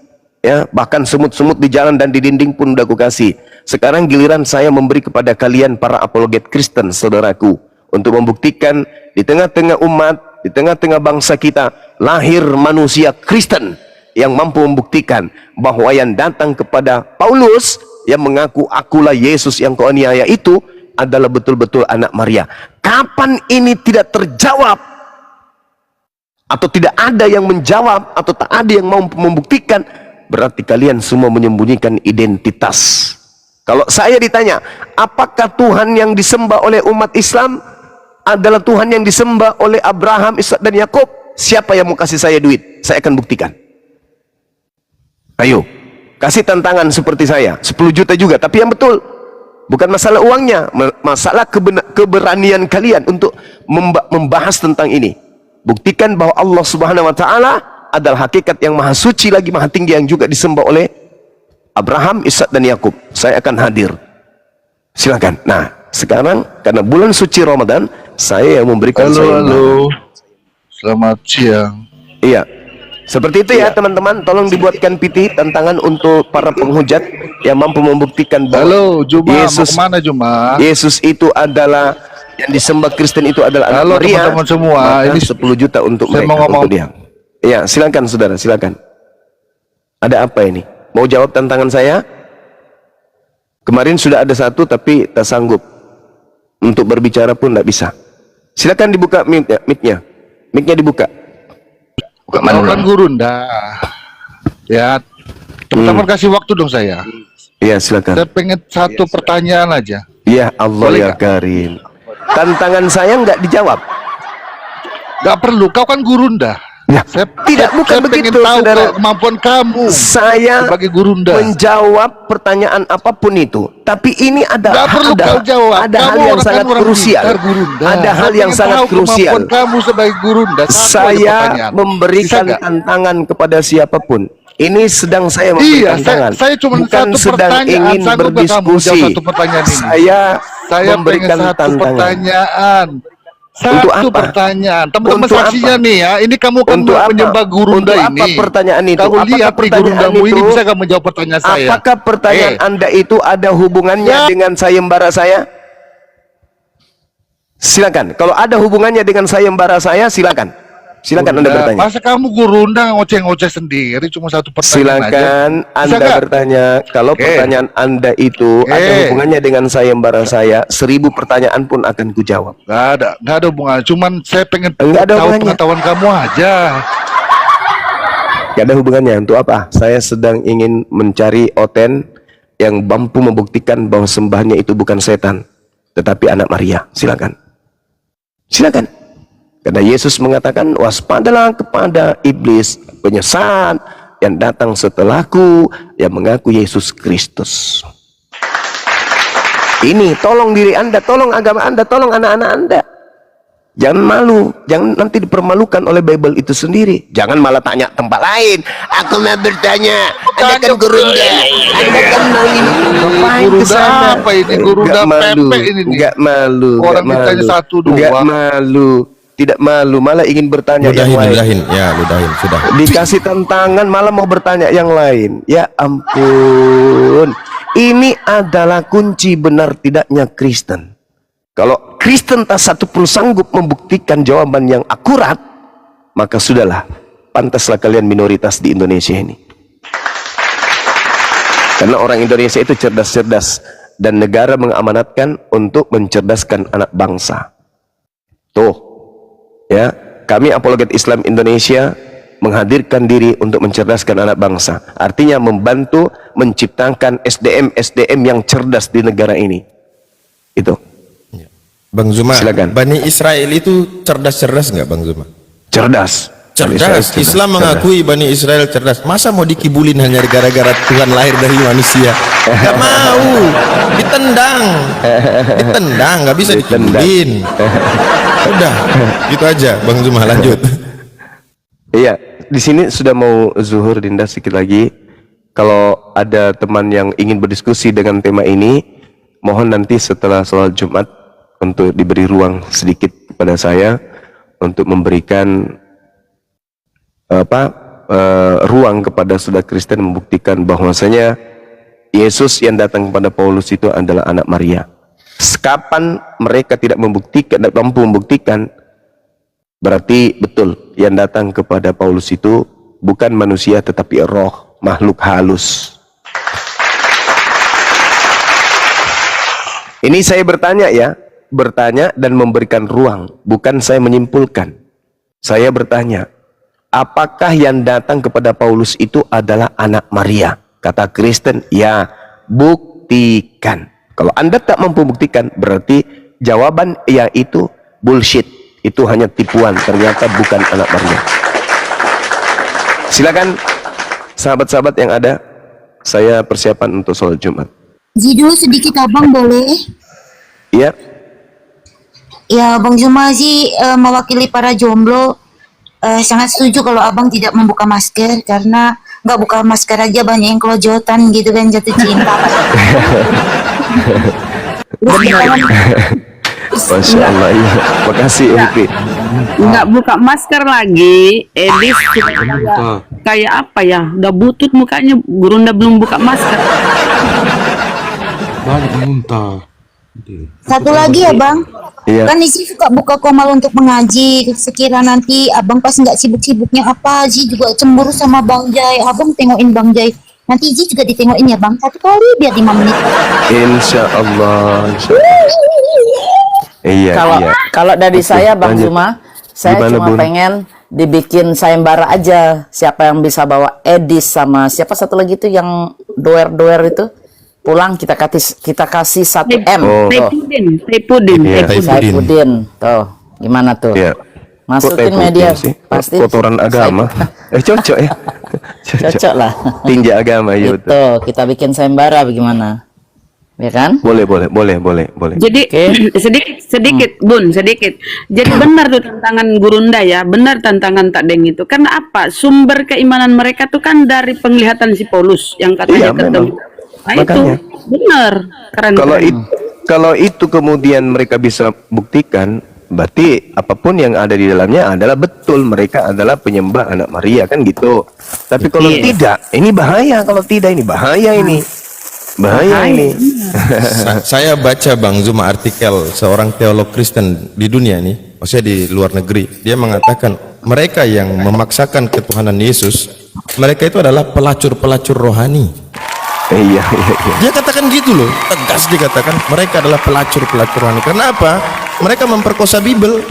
Ya, bahkan semut-semut di jalan dan di dinding pun udah aku kasih. Sekarang giliran saya memberi kepada kalian para apologet Kristen, saudaraku, untuk membuktikan di tengah-tengah umat, di tengah-tengah bangsa kita, lahir manusia Kristen yang mampu membuktikan bahwa yang datang kepada Paulus yang mengaku akulah Yesus yang kau aniaya itu adalah betul-betul anak Maria. Kapan ini tidak terjawab, atau tidak ada yang menjawab, atau tak ada yang mau membuktikan, berarti kalian semua menyembunyikan identitas. Kalau saya ditanya, apakah Tuhan yang disembah oleh umat Islam adalah Tuhan yang disembah oleh Abraham, Ishak dan Yakub? Siapa yang mau kasih saya duit? Saya akan buktikan. Ayo, kasih tantangan seperti saya, 10 juta juga, tapi yang betul. Bukan masalah uangnya, masalah keberanian kalian untuk membahas tentang ini. Buktikan bahwa Allah Subhanahu wa taala adalah hakikat yang maha suci lagi maha tinggi yang juga disembah oleh Abraham, Ishak dan Yakub. Saya akan hadir. Silakan. Nah, sekarang karena bulan suci Ramadan, saya yang memberikan Halo. Selamat siang. Iya. Seperti itu ya teman-teman, tolong dibuatkan PT tantangan untuk para penghujat yang mampu membuktikan bahwa Halo, Juma, Yesus, mau kemana Juma? Yesus itu adalah yang disembah Kristen itu adalah Halo, anak Maria. teman-teman semua, Maka ini 10 juta untuk saya mereka, mau ngomong. untuk dia. Iya, silakan saudara, silakan. Ada apa ini? Mau jawab tantangan saya? Kemarin sudah ada satu tapi tak sanggup untuk berbicara pun tidak bisa. Silakan dibuka mic-nya. Mic-nya dibuka. Bukan Kau mana kan guru ndak? Ya, teman-teman kasih waktu dong saya. Iya, silakan. Saya pengen satu pertanyaan aja. Ya Allah Boleh ya nggak? Karim. Tantangan saya nggak dijawab. Gak perlu, kau kan guru ndak. Ya, tidak, bukan pengen begitu, tahu saudara. kemampuan kamu. Saya sebagai guru ndak. menjawab pertanyaan apapun itu. Tapi ini ada Gak perlu kau jawab. ada hal Kamu yang orang sangat kan orang krusial. pintar, guru ndak. Ada hal Saya yang pengen sangat tahu krusial. kemampuan kamu sebagai guru ndak. Satu aja Saya pertanyaan. memberikan Bisa nggak? tantangan kepada siapapun. Ini sedang saya memberikan Iya, tantangan. saya cuma bukan satu sedang pertanyaan. ingin Sanggup nggak kamu berdiskusi. jawab satu pertanyaan ini? Saya Saya memberikan pengen satu tantangan. pertanyaan. Untuk Satu apa? pertanyaan. Teman-teman Untuk saksinya apa? nih ya. Ini kamu kan Untuk apa? menyembah gurunda Untuk ini. apa pertanyaan itu? Kamu Apakah lihat nih pertanyaan gurundamu ini itu- bisa gak menjawab pertanyaan saya? Apakah pertanyaan Anda itu ada hubungannya Ya. dengan sayembara saya? Silakan. Kalau ada hubungannya dengan sayembara saya, silakan. Silakan Anda Gurunda. bertanya. Masa kamu gurunda ngoceh-ngoceh sendiri cuma satu pertanyaan aja? Silakan Anda nggak? bertanya. Kalau Oke. pertanyaan Anda itu ada hubungannya dengan sayembara saya, 1000 pertanyaan pun akan kujawab. Gak ada hubungan. Cuman saya pengen Nggak ada tahu hubungannya. pengetahuan kamu aja. Gak ada hubungannya. Untuk apa? Saya sedang ingin mencari oten yang mampu membuktikan bahwa sembahnya itu bukan setan, tetapi anak Maria. Silakan. Silakan. Karena Yesus mengatakan, waspadalah kepada iblis penyesat yang datang setelahku, yang mengaku Yesus Kristus. Ini tolong diri Anda, tolong agama Anda, tolong anak-anak Anda. Jangan malu, jangan nanti dipermalukan oleh Bible itu sendiri. Jangan malah tanya tempat lain. Aku mau bertanya, Anda kan gurunda, Anda kan mau ini. Ngapain ke Gurunda sana? apa ini? Gurunda Nggak malu, pempek ini nih. nggak malu, Orang nggak ditanya malu. satu doang. Nggak malu, tidak malu, malah ingin bertanya yang lain. Ludahin, ya ludahin, sudah. Dikasih tantangan malah mau bertanya yang lain. Ya ampun. Ini adalah kunci benar tidaknya Kristen. Kalau Kristen tak satu pun sanggup membuktikan jawaban yang akurat, maka sudahlah, pantaslah kalian minoritas di Indonesia ini. Karena orang Indonesia itu cerdas-cerdas dan negara mengamanatkan untuk mencerdaskan anak bangsa. Tuh, ya, kami apologet Islam Indonesia menghadirkan diri untuk mencerdaskan anak bangsa. Artinya membantu menciptakan SDM yang cerdas di negara ini. Itu. Bang Zuma, Silakan. Bani Israel itu cerdas-cerdas nggak Bang Zuma? Cerdas. cerdas. Islam mengakui Bani Israel cerdas. Masa mau dikibulin hanya gara-gara Tuhan lahir dari manusia? Gak mau. Ditendang. Ditendang, nggak bisa dikibulin. Udah, gitu aja Bang Zuma, lanjut. Iya, di sini sudah mau zuhur, Dinda, sedikit lagi. Kalau ada teman yang ingin berdiskusi dengan tema ini, mohon nanti setelah sholat Jumat untuk diberi ruang sedikit kepada saya untuk memberikan ruang kepada saudara Kristen membuktikan bahwasanya Yesus yang datang kepada Paulus itu adalah anak Maria. Kapan mereka tidak mampu membuktikan, berarti betul yang datang kepada Paulus itu bukan manusia tetapi roh, makhluk halus. Ini saya bertanya ya, bertanya dan memberikan ruang, bukan saya menyimpulkan. Saya bertanya, apakah yang datang kepada Paulus itu adalah anak Maria? Kata Kristen, ya, buktikan. Kalau Anda tak mampu buktikan, berarti jawaban ya itu bullshit. Itu hanya tipuan, ternyata bukan anak Maria. Silakan sahabat-sahabat yang ada, saya persiapan untuk sholat Jumat. Dulu sedikit abang boleh? Iya. Ya, Bang Zuma sih mewakili para jomblo sangat setuju kalau abang tidak membuka masker, karena nggak buka masker aja banyak yang kelojotan gitu kan, jatuh cinta. Masya Allah, iya. Makasih Upi. Nggak buka masker lagi, Edis kayak apa ya? Udah butut mukanya, Gurunda belum buka masker. Banyak muntah. Satu lagi ya bang, iya. Kan isi suka buka komal untuk mengaji. Sekira nanti abang pas nggak sibuk-sibuknya apa, Zi juga cemburu sama Bang Jai. Abang tengokin Bang Jai. Nanti Zi juga ditengokin ya bang, satu kali biar 5 menit. Insya Allah. Iya. Kalau dari saya Bang Zuma, saya Gimana, cuma Bun? pengen dibikin sayembara aja. Siapa yang bisa bawa Edis sama siapa satu lagi tuh yang doer itu pulang, kita kasih 1 M. Saipudin. Saipudin. Tuh, gimana tuh? Iya. Masukin media pasti kotoran agama. Cocok ya. Cocok lah. Tinja agama ya betul. Itu kita bikin sayembara bagaimana? Ya kan? Boleh. Jadi sedikit Bun, sedikit. Jadi benar tuh tantangan Gurunda ya, benar tantangan Tak Deng itu. Karena apa? Sumber keimanan mereka tuh kan dari penglihatan si Paulus yang katanya Iya, ketemu. memang. Nah Makanya. itu benar, keren. Kalau itu kemudian mereka bisa buktikan, berarti apapun yang ada di dalamnya adalah betul, mereka adalah penyembah anak Maria, kan gitu. Tapi kalau tidak, ini bahaya. Kalau tidak, ini bahaya ini. Bahaya ini. Saya baca Bang Zuma artikel seorang teolog Kristen di dunia ini, maksudnya di luar negeri. Dia mengatakan mereka yang memaksakan ketuhanan Yesus, mereka itu adalah pelacur-pelacur rohani. Iya. Dia katakan gitu loh, tegas dikatakan mereka adalah pelacur-pelacur rohani. Karena apa? Mereka memperkosa Bible.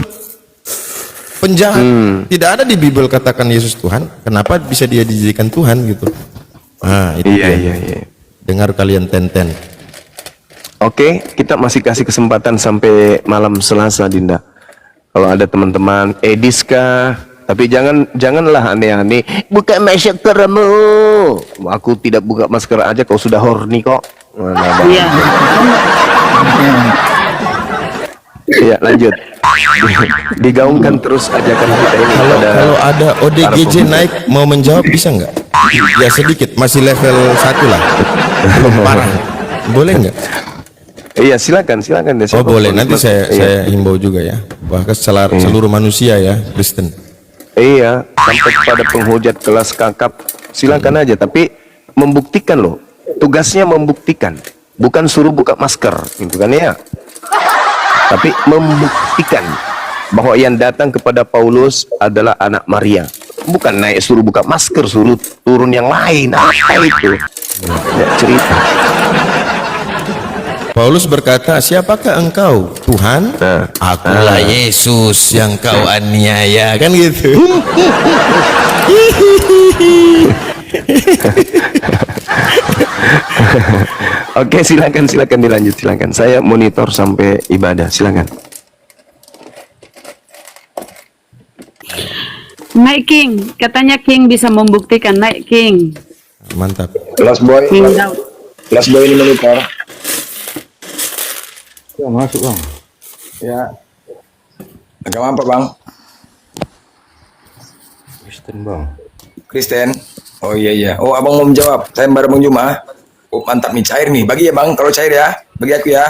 Penjahat. Tidak ada di Bible katakan Yesus Tuhan. Kenapa bisa dia dijadikan Tuhan gitu? Nah, itu Iya. Dengar kalian Tenten. Oke, kita masih kasih kesempatan sampai malam Selasa, Dinda. Kalau ada teman-teman Edis kah? Tapi janganlah aneh-aneh. Buka maskermu. Aku tidak buka masker aja, kau sudah horny kok. Iya. Iya, lanjut. Digaungkan terus ajakan kita ini. Kalau ada ODGJ naik mau menjawab bisa nggak? Ya sedikit, masih level 1 lah. Belum parah. Boleh nggak? Iya, silakan. Oh boleh, nanti saya himbau juga ya. Bahkan seluruh manusia ya, Kristen. Iya, sampai kepada penghujat kelas kakap, silakan aja. Tapi membuktikan loh, tugasnya membuktikan, bukan suruh buka masker, gitu kan ya. Tapi membuktikan bahwa yang datang kepada Paulus adalah anak Maria. Bukan naik suruh buka masker, suruh turun yang lain. Apa itu? Ya, cerita. Paulus berkata, siapakah engkau? Tuhan? Akulah Yesus yang kau aniaya, kan gitu. Oke, silakan dilanjut, silakan. Saya monitor sampai ibadah, silakan. Naik King, katanya King bisa membuktikan. Naik King. Mantap. Kelas boy, King Daud. kelas boy ini monitor. Ya, masuk bang. Ya. Agama apa bang? Kristen bang. Kristen. Oh iya iya. Oh abang mau menjawab. Saya baru Bang Juma. Oh mantap nih, cair nih. Bagi ya bang, kalau cair ya. Bagi aku ya.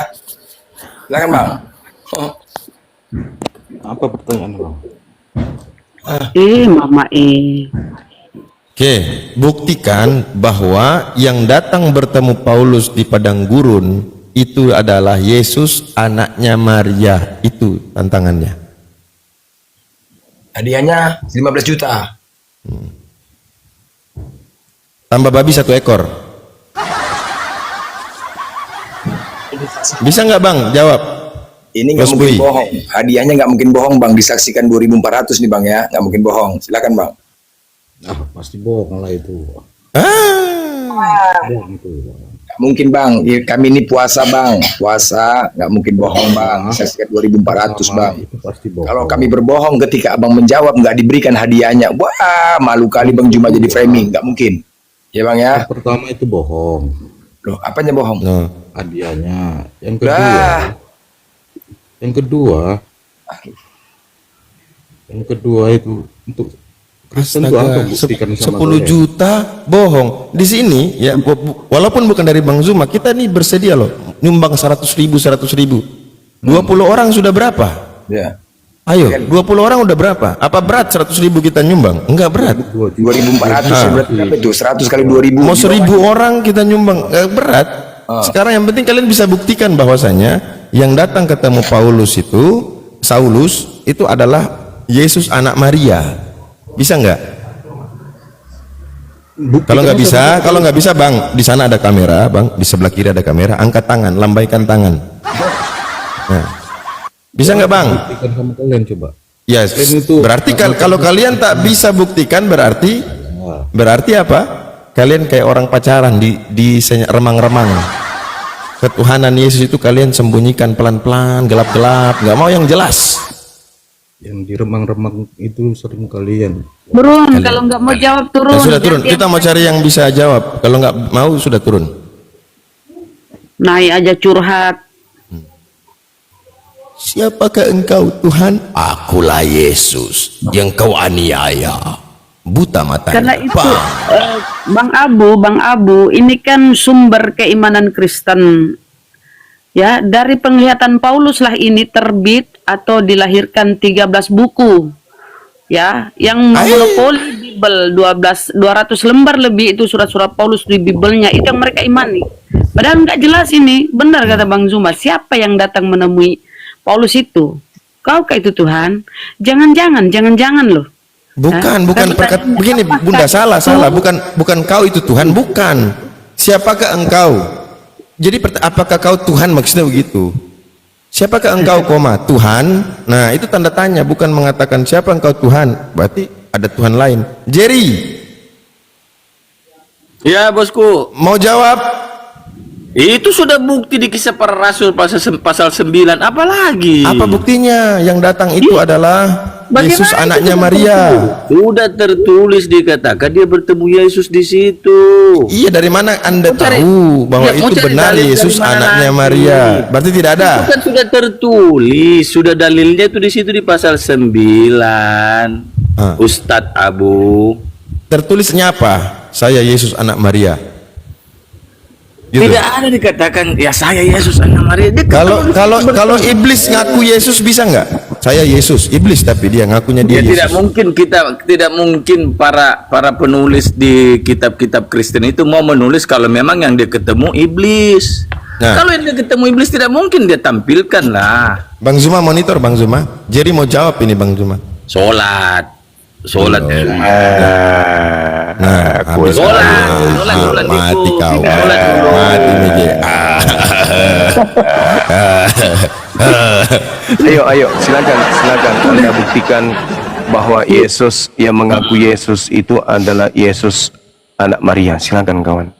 Silakan bang. Oh. Apa pertanyaan bang? Mama Oke, buktikan bahwa yang datang bertemu Paulus di padang gurun itu adalah Yesus anaknya Maria. Itu tantangannya. Hadiahnya 15 juta. Tambah babi 1 ekor. Bisa nggak bang jawab? Ini nggak Bos mungkin Bui. bohong. Hadiahnya nggak mungkin bohong bang. Disaksikan 2.400 nih bang ya. Nggak mungkin bohong. Silakan bang. Ah, pasti bohong lah itu. Bohong itu. Nggak mungkin bang. Ya, kami ini puasa bang. Puasa nggak mungkin bohong bang. Disaksikan 2.400 bang. Itu pasti bohong. Kalau kami berbohong ketika abang menjawab nggak diberikan hadiahnya, wah malu kali bang Juma jadi framing. Nggak mungkin. Ya bang ya. Yang pertama itu bohong. Loh apanya bohong? No. Hadiahnya. Yang kedua. Dah. Yang kedua itu untuk Kristen itu apa buktikan sama 10 kalian? juta bohong. Di sini ya walaupun bukan dari Bang Zuma, kita nih bersedia loh nyumbang 100.000 20 orang sudah berapa? Ya. Ayo, 20 orang udah berapa? Apa berat 100.000 kita nyumbang? Enggak berat. 2.400 berarti berapa itu? 100 kali 2.000. Mau 1.000 orang kita nyumbang, enggak berat. Sekarang yang penting kalian bisa buktikan bahwasanya yang datang ketemu Saulus itu adalah Yesus anak Maria. Bisa nggak? Kalau nggak bisa bang, di sana ada kamera bang, di sebelah kiri ada kamera, angkat tangan, lambaikan tangan. Nah, bisa nggak bang? Buktikan sama kalian coba. Ya, berarti kalau kalian tak bisa buktikan berarti apa? Kalian kayak orang pacaran di remang-remang. Ketuhanan Yesus itu kalian sembunyikan pelan-pelan, gelap-gelap, nggak mau yang jelas. Yang di remang-remang itu sering kalian. Turun, kalau nggak mau jawab turun. Nah, sudah turun. Kita mau cari yang bisa jawab. Kalau nggak mau sudah turun. Naik aja curhat. Siapakah engkau Tuhan? Akulah Yesus yang kau aniaya. Buta mata. Karena itu Bang Abu, ini kan sumber keimanan Kristen. Ya, dari penglihatan Paulus lah ini terbit atau dilahirkan 13 buku. Ya, yang monopoli Bible 200 lembar lebih itu surat-surat Paulus di Biblenya, itu yang mereka imani. Padahal nggak jelas ini. Benar kata Bang Zuma, siapa yang datang menemui Paulus itu? Kaukah itu Tuhan? Jangan-jangan loh. Bukan begini Bunda, salah, bukan kau itu Tuhan, bukan. Siapakah engkau? Jadi apakah kau Tuhan, maksudnya begitu. Siapakah engkau, Tuhan? Nah, itu tanda tanya, bukan mengatakan siapa engkau Tuhan. Berarti ada Tuhan lain. Jerry. Ya, bosku. Mau jawab? Itu sudah bukti di Kisah Para Rasul pasal 9. Apalagi? Apa buktinya? Yang datang itu adalah Yesus anaknya Maria. Sudah tertulis, dikatakan dia bertemu Yesus di situ. Iya, dari mana Anda tahu bahwa itu benar Yesus anaknya Maria? Berarti tidak ada. Itu kan sudah tertulis, sudah dalilnya itu di situ di pasal 9. Ustadz Abu. Tertulisnya apa? Saya Yesus anak Maria. Gitu. Tidak ada dikatakan ya saya Yesus anak Maria. Kalau iblis ngaku Yesus bisa nggak? Saya Yesus, iblis tapi dia ngakunya dia Yesus. Tidak mungkin para penulis di kitab-kitab Kristen itu mau menulis kalau memang yang dia ketemu iblis. Nah, kalau yang dia ketemu iblis tidak mungkin dia tampilkan lah. Bang Zuma monitor, Bang Zuma. Jerry mau jawab ini Bang Zuma. Sholat. Nah, mati kau, mati Miji. Ayo, silakan Anda buktikan bahwa Yesus yang mengaku Yesus itu adalah Yesus anak Maria. Silakan kawan.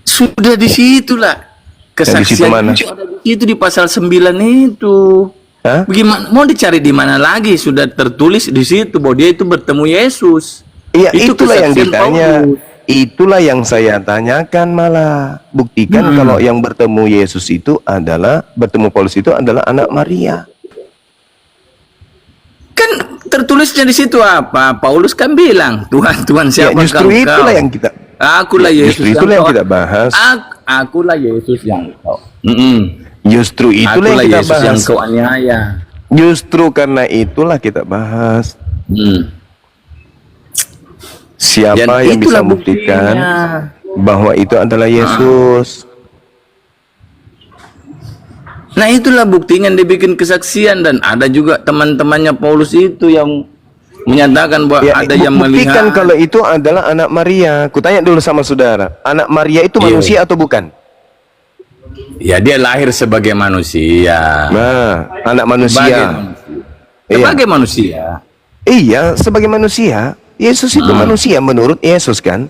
Sudah di situlah kesaksian mana? Itu di pasal 9 itu. Hah? Bagaimana mau dicari di mana lagi? Sudah tertulis di situ bahwa dia itu bertemu Yesus. Iya, Itu itulah yang kesaksian ditanya. Paulus. Itulah yang saya tanyakan malah. Buktikan kalau yang bertemu Yesus itu adalah, bertemu Paulus itu adalah anak Maria. Kan tertulisnya di situ apa? Paulus kan bilang, Tuhan, Tuhan Ya, siapa justru engkau? itulah yang kita Akulah Yesus justru itulah yang kau- kita bahas. Akulah Yesus yang kau. Justru itulah Akulah yang kita Yesus yang bahas. kau aniaya. Justru karena itulah kita bahas. Siapa Dan yang bisa itulah buktikan buktinya. bahwa itu adalah Yesus? Nah itulah buktinya dibikin kesaksian, dan ada juga teman-temannya Paulus itu yang menyatakan bahwa Ya, ada yang buktikan melihat. kalau itu adalah anak Maria. Kutanya dulu sama saudara, anak Maria itu manusia atau bukan? Ya dia lahir sebagai manusia. Nah, anak manusia. Sebagai manusia. Iya, sebagai manusia. Yesus itu manusia menurut Yesus kan?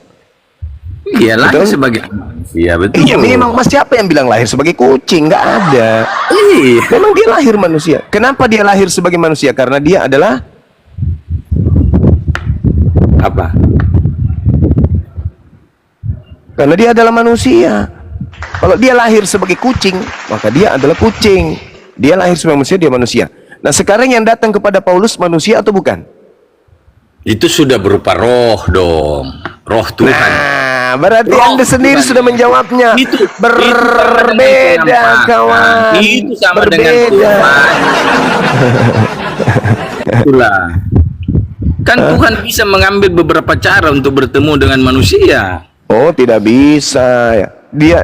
Iya, lahir Betul? sebagai manusia, betul. Iya, memang mas siapa yang bilang lahir sebagai kucing? Nggak ada. Iya. Memang dia lahir manusia. Kenapa dia lahir sebagai manusia? Karena dia adalah apa? Karena dia adalah manusia. Kalau dia lahir sebagai kucing, maka dia adalah kucing. Dia lahir sebagai manusia, dia manusia. Nah, sekarang yang datang kepada Paulus manusia atau bukan? Itu sudah berupa roh dong. Roh Tuhan. Nah, berarti Roh Anda sendiri Tuhan. sudah menjawabnya. Itu Berbeda, kawan. Itu sama Berbeda. dengan Tuhan. Itulah. Kan Tuhan bisa mengambil beberapa cara untuk bertemu dengan manusia. Oh, tidak bisa ya. Dia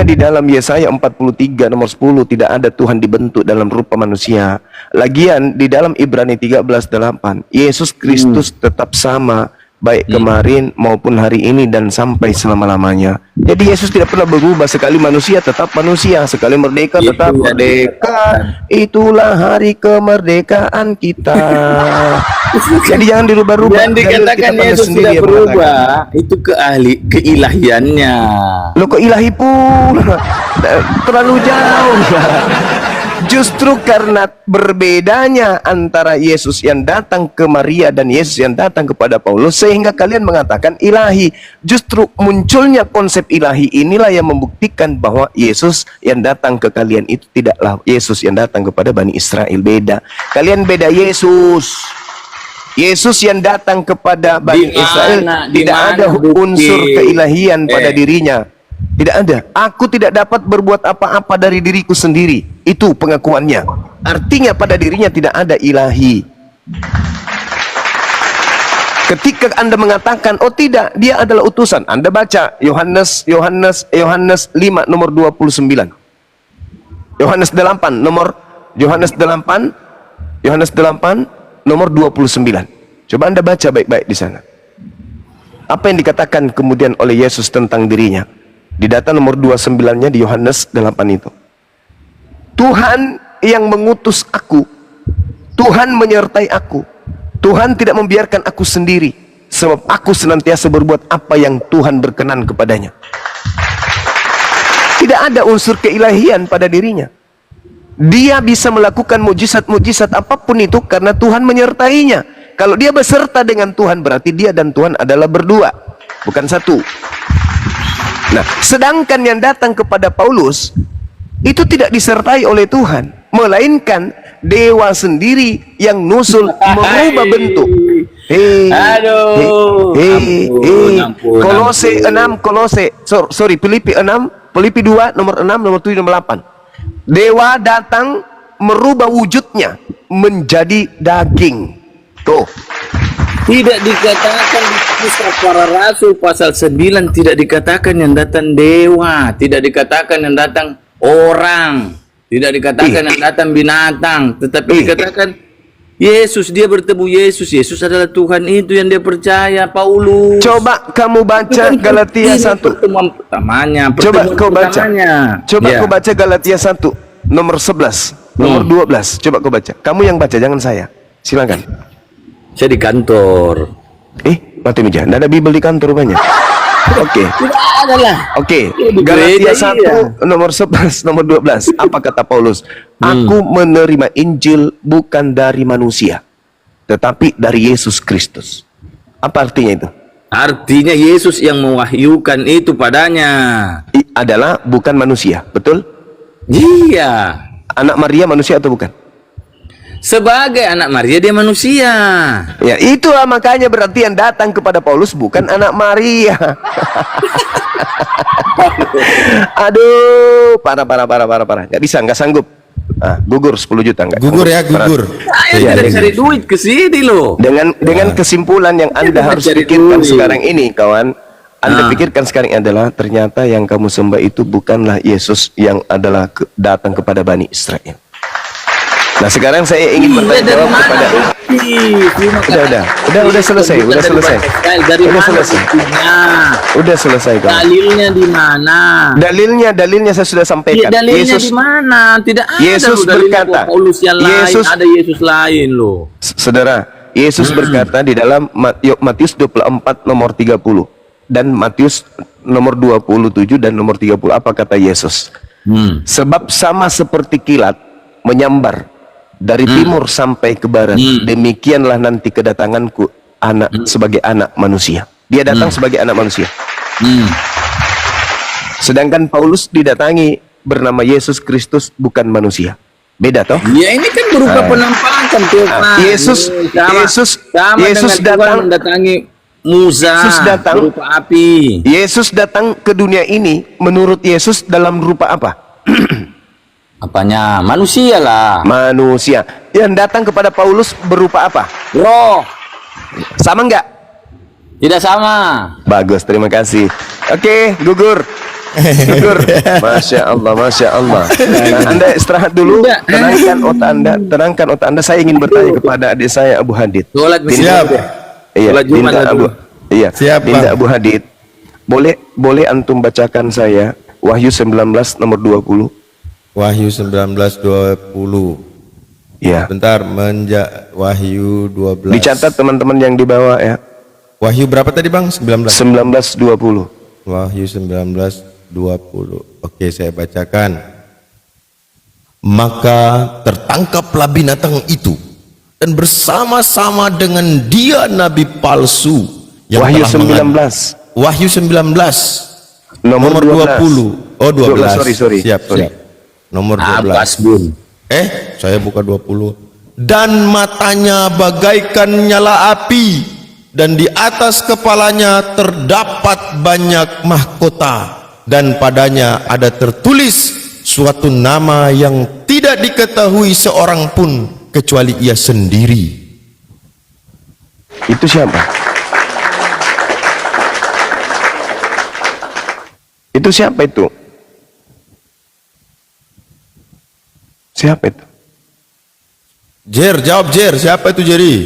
di dalam Yesaya 43 nomor 10 tidak ada Tuhan dibentuk dalam rupa manusia. Lagian di dalam Ibrani 13:8 Yesus Kristus tetap sama baik kemarin maupun hari ini dan sampai selama-lamanya. Jadi Yesus tidak pernah berubah, sekali manusia tetap manusia, sekali merdeka tetap merdeka. Itulah hari kemerdekaan kita. Jadi jangan dirubah-rubah. Dan dikatakan Yesus sudah berubah, itu keilahiannya. Lo kok ilahi pula? Terlalu jauh. Justru karena berbedanya antara Yesus yang datang ke Maria dan Yesus yang datang kepada Paulus, sehingga kalian mengatakan ilahi. Justru munculnya konsep ilahi inilah yang membuktikan bahwa Yesus yang datang ke kalian itu tidaklah Yesus yang datang kepada Bani Israel. Beda. Kalian beda Yesus. Yesus yang datang kepada Bani Israel tidak ada unsur keilahian pada dirinya. Tidak ada. Aku tidak dapat berbuat apa-apa dari diriku sendiri. Itu pengakuannya. Artinya pada dirinya tidak ada ilahi. Ketika Anda mengatakan, oh tidak, dia adalah utusan. Anda baca Yohanes 5 nomor 29. Yohanes 8 nomor 29. Coba Anda baca baik-baik di sana. Apa yang dikatakan kemudian oleh Yesus tentang dirinya? Di data nomor 29-nya di Yohanes 8 itu. Tuhan yang mengutus aku. Tuhan menyertai aku. Tuhan tidak membiarkan aku sendiri, sebab aku senantiasa berbuat apa yang Tuhan berkenan kepadanya. Tidak ada unsur keilahian pada dirinya. Dia bisa melakukan mujizat-mujizat apapun itu karena Tuhan menyertainya. Kalau dia beserta dengan Tuhan, berarti dia dan Tuhan adalah berdua, bukan satu. Nah, sedangkan yang datang kepada Paulus itu tidak disertai oleh Tuhan, melainkan dewa sendiri yang nusul merubah bentuk. Kolose 6, Filipi 6, Filipi 2 nomor 6, nomor 7, nomor 8. Dewa datang merubah wujudnya menjadi daging. Tuh. Tidak dikatakan di kisah para rasul pasal 9, tidak dikatakan yang datang dewa, tidak dikatakan yang datang orang, tidak dikatakan yang datang binatang, tetapi dikatakan Yesus, dia bertemu Yesus. Yesus adalah Tuhan itu yang dia percaya, Paulus. Coba kamu baca Galatia 1. Pertemuan pertamanya. Coba kau baca. Coba Ya. kau baca Galatia 1 nomor 11, nomor 12. Coba kau baca. Kamu yang baca, jangan saya. Silakan. Saya di kantor. Mati meja. Nggak ada Bible di kantor rupanya. Oke. Tidak ada lah. Oke. Di Galatia gereja, 1 nomor 11 nomor 12. Apa kata Paulus? Aku menerima Injil bukan dari manusia, tetapi dari Yesus Kristus. Apa artinya itu? Artinya Yesus yang mewahyukan itu padanya. Adalah bukan manusia, betul? Iya. Anak Maria manusia atau bukan? Sebagai anak Maria dia manusia. Ya, itulah makanya berarti yang datang kepada Paulus bukan anak Maria. Aduh, parah. Nggak bisa, nggak sanggup. Gugur 10 juta nggak? Gugur ya, gugur. Saya tidak cari duit ke sini loh. Dengan kesimpulan yang Anda harus pikirkan sekarang ini, kawan. Anda pikirkan sekarang adalah ternyata yang kamu sembah itu bukanlah Yesus yang adalah datang kepada Bani Israel. Nah, sekarang saya ingin bertanya jawab kepada udah selesai. Udah selesai kawan. Dalilnya di mana? Dalilnya saya sudah sampaikan. Dalilnya di mana? Tidak ada. Yesus berkata, Paulus yang lain, ada Yesus lain loh. Saudara, Yesus berkata di dalam Matius 24 nomor 30 dan Matius nomor 27 dan nomor 30. Apa kata Yesus? Sebab sama seperti kilat menyambar dari timur sampai ke barat, demikianlah nanti kedatanganku sebagai anak manusia. Dia datang sebagai anak manusia. Sedangkan Paulus didatangi bernama Yesus Kristus, bukan manusia. Beda toh? Ya ini kan berupa penampakan tuh. Yesus datang mendatangi Musa berupa api. Yesus datang ke dunia ini menurut Yesus dalam rupa apa? Apanya? Manusia lah. Manusia. Yang datang kepada Paulus berupa apa? Roh. Sama enggak? Tidak sama. Bagus, terima kasih. Oke, gugur. Masya Allah. Nah, Anda istirahat dulu. Tenangkan otak Anda. Saya ingin bertanya kepada adik saya Abu Hadid. Siap. Iya, Dinda Abu Hadid. Boleh antum bacakan saya Wahyu 19 nomor 20. Wahyu 19:20. Ya. Bentar, Wahyu 12. Dicatat teman-teman yang di bawah ya. Wahyu berapa tadi Bang? 19:20. Wahyu 19:20. Oke, saya bacakan. Maka tertangkaplah binatang itu dan bersama-sama dengan dia nabi palsu yang Wahyu telah 19. Wahyu 19 nomor 20. Oh 12. Sorry. Siap. Nomor 12. Saya buka 20. Dan matanya bagaikan nyala api, dan di atas kepalanya terdapat banyak mahkota, dan padanya ada tertulis suatu nama yang tidak diketahui seorang pun kecuali ia sendiri. Itu siapa? Itu siapa itu? Siapa itu? Jawab Jer, siapa itu Jerry?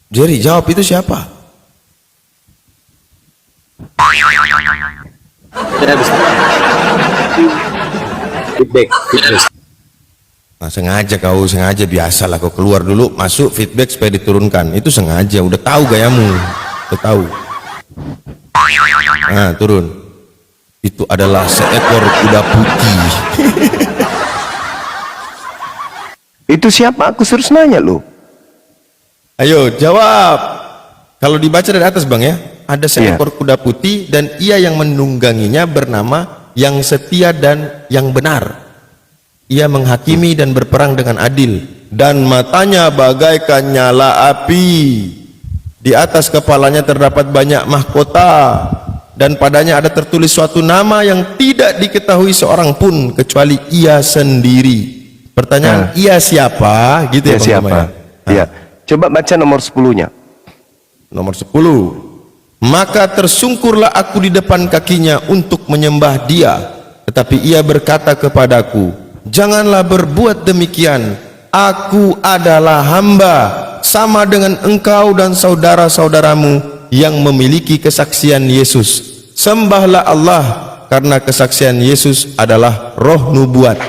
Jerry, jawab itu siapa? Nah, sengaja biasalah kau keluar dulu, masuk feedback supaya diturunkan. Itu sengaja, udah tahu gayamu, udah tahu. Nah, turun. Itu adalah seekor kuda putih. Itu siapa? Aku terus nanya lu. Ayo jawab. Kalau dibaca dari atas Bang ya, ada seekor kuda putih dan ia yang menungganginya bernama yang setia dan yang benar. Ia menghakimi dan berperang dengan adil, dan matanya bagaikan nyala api. Di atas kepalanya terdapat banyak mahkota, dan padanya ada tertulis suatu nama yang tidak diketahui seorang pun kecuali ia sendiri. Pertanyaan, ia siapa? Gitu ya, siapa? Iya. Coba baca nomor 10-nya. Nomor 10. Maka tersungkurlah aku di depan kakinya untuk menyembah dia, tetapi ia berkata kepadaku, janganlah berbuat demikian. Aku adalah hamba sama dengan engkau dan saudara-saudaramu yang memiliki kesaksian Yesus. Sembahlah Allah, karena kesaksian Yesus adalah roh nubuat.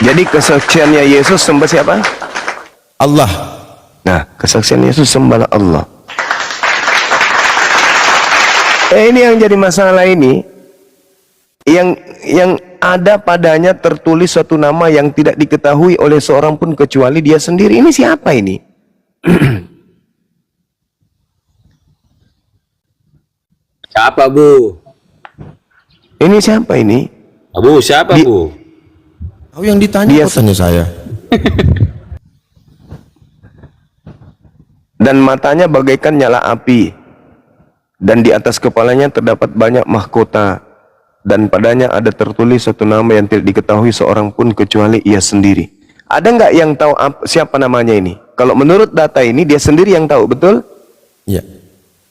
Jadi kesaksiannya Yesus sembah siapa? Allah. Nah, kesaksian Yesus sembahlah Allah. Ini yang jadi masalah ini. Yang ada padanya tertulis suatu nama yang tidak diketahui oleh seorang pun kecuali dia sendiri. Ini siapa ini? Siapa, Bu? Ini siapa ini? Bu, siapa, Bu? Oh, yang ditanya kok tanya saya. Dan matanya bagaikan nyala api, dan di atas kepalanya terdapat banyak mahkota, dan padanya ada tertulis satu nama yang tidak diketahui seorang pun kecuali ia sendiri. Ada nggak yang tahu siapa namanya ini? Kalau menurut data ini dia sendiri yang tahu, betul? Ya.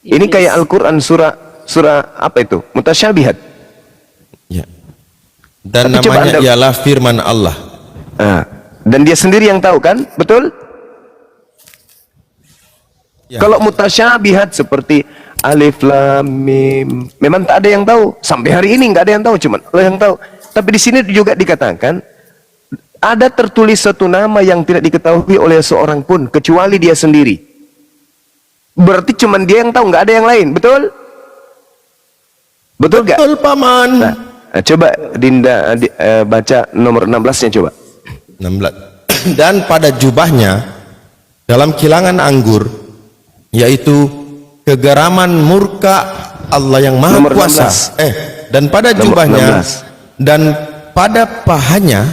Ini kayak Al-Quran surah apa itu? Mutasyabihat. Ya. Dan Tapi namanya ialah firman Allah. Dan dia sendiri yang tahu kan? Betul? Ya. Kalau mutasyabihat seperti Alif Lam Mim, memang tak ada yang tahu. Sampai hari ini nggak ada yang tahu, cuma Allah yang tahu. Tapi di sini juga dikatakan ada tertulis satu nama yang tidak diketahui oleh seorang pun kecuali dia sendiri. Berarti cuma dia yang tahu, nggak ada yang lain, betul? Betul nggak? Betul, Paman. Nah, coba Dinda baca nomor 16-nya coba. 16. Dan pada jubahnya dalam kilangan anggur, yaitu kegeraman murka Allah yang maha Nomor kuasa. 16. Dan pada Nomor jubahnya 16. dan pada pahanya,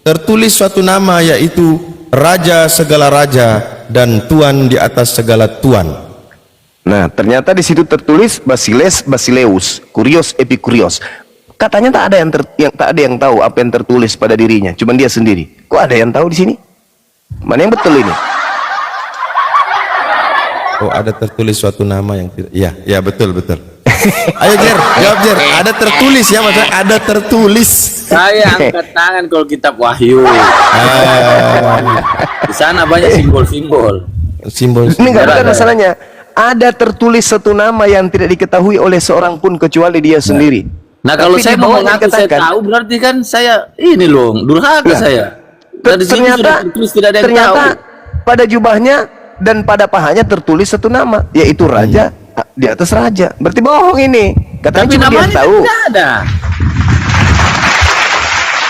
tertulis suatu nama, yaitu Raja segala raja dan Tuan di atas segala tuan. Nah, ternyata di situ tertulis Basileus, Kurios Epikurios. Katanya tak ada yang tahu apa yang tertulis pada dirinya, cuma dia sendiri. Kok ada yang tahu di sini? Mana yang betul ini? Oh, ada tertulis suatu nama yang tidak. Ya, betul. Ayo Jer, jawab Jer. Ada tertulis ya, maksudnya ada tertulis. Saya angkat tangan kalau kitab Wahyu. Di sana banyak simbol-simbol. Ini nggak ada masalahnya. Ada tertulis satu nama yang tidak diketahui oleh seorang pun kecuali dia sendiri. Nah, kalau Tapi saya di mau bawah mengaku saya dikatakan- tahu, berarti kan saya ini loh, durhaka saya. Dan di sini sudah tertulis tidak ada yang ternyata tahu. pada jubahnya dan pada pahanya tertulis satu nama, yaitu Raja di atas Raja. Berarti bohong ini. Katanya Tapi cuma dia namanya tahu. tidak ada.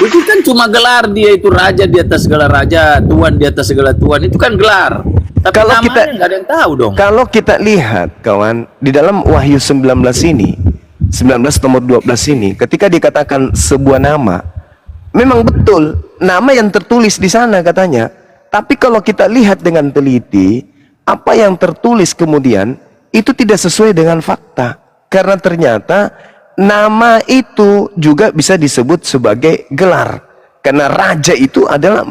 Itu kan cuma gelar, dia itu raja di atas segala raja, tuan di atas segala tuan, itu kan gelar. Tapi Kalau namanya kita- nggak ada yang tahu dong. Kalau kita lihat kawan, di dalam Wahyu 19 ini, 19 nomor 12 ini, ketika dikatakan sebuah nama, memang betul nama yang tertulis di sana katanya. Tapi kalau kita lihat dengan teliti, apa yang tertulis kemudian itu tidak sesuai dengan fakta. Karena ternyata nama itu juga bisa disebut sebagai gelar. Karena raja itu adalah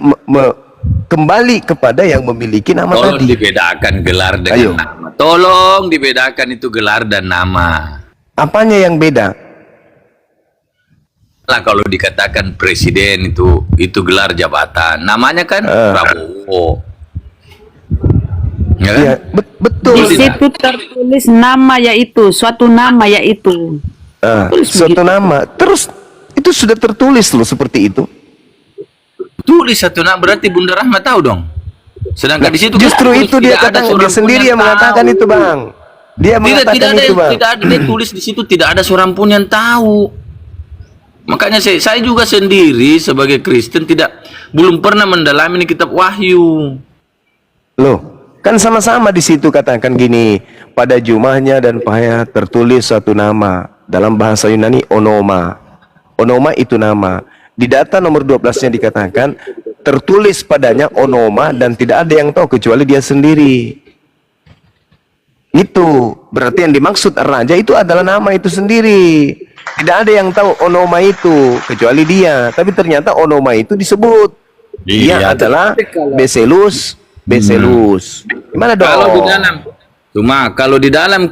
kembali kepada yang memiliki nama Tolong tadi. dibedakan gelar dengan Ayo. nama. Tolong dibedakan itu gelar dan nama. Apanya yang beda? Lah kalau dikatakan presiden itu gelar jabatan, namanya kan Prabowo. Ya kan? Ya, betul. Di situ tertulis nama, yaitu suatu nama, yaitu Suatu nama. Terus itu sudah tertulis loh seperti itu. Tulis satu nama, berarti Bunda Rahma tahu dong. Sedangkan di situ Justru kan itu tulis dia tidak ada katakan, seorang dia pun sendiri yang mengatakan tahu. itu, Bang. Dia mengatakan Tidak ada, itu, Bang. tidak ada, dia tulis di situ tidak ada seorang pun yang tahu. Makanya saya juga sendiri sebagai Kristen belum pernah mendalami kitab Wahyu. Loh, kan sama-sama di situ katakan gini, pada jumahnya dan pahanya tertulis satu nama. Dalam bahasa Yunani onoma. Onoma itu nama. Di data nomor 12-nya dikatakan tertulis padanya onoma dan tidak ada yang tahu kecuali dia sendiri. Itu berarti yang dimaksud raja itu adalah nama itu sendiri. Tidak ada yang tahu onoma itu kecuali dia. Tapi ternyata onoma itu disebut. Dia Iya, adalah tapi kalau- Beselus. Gimana dong? Kalau di dalam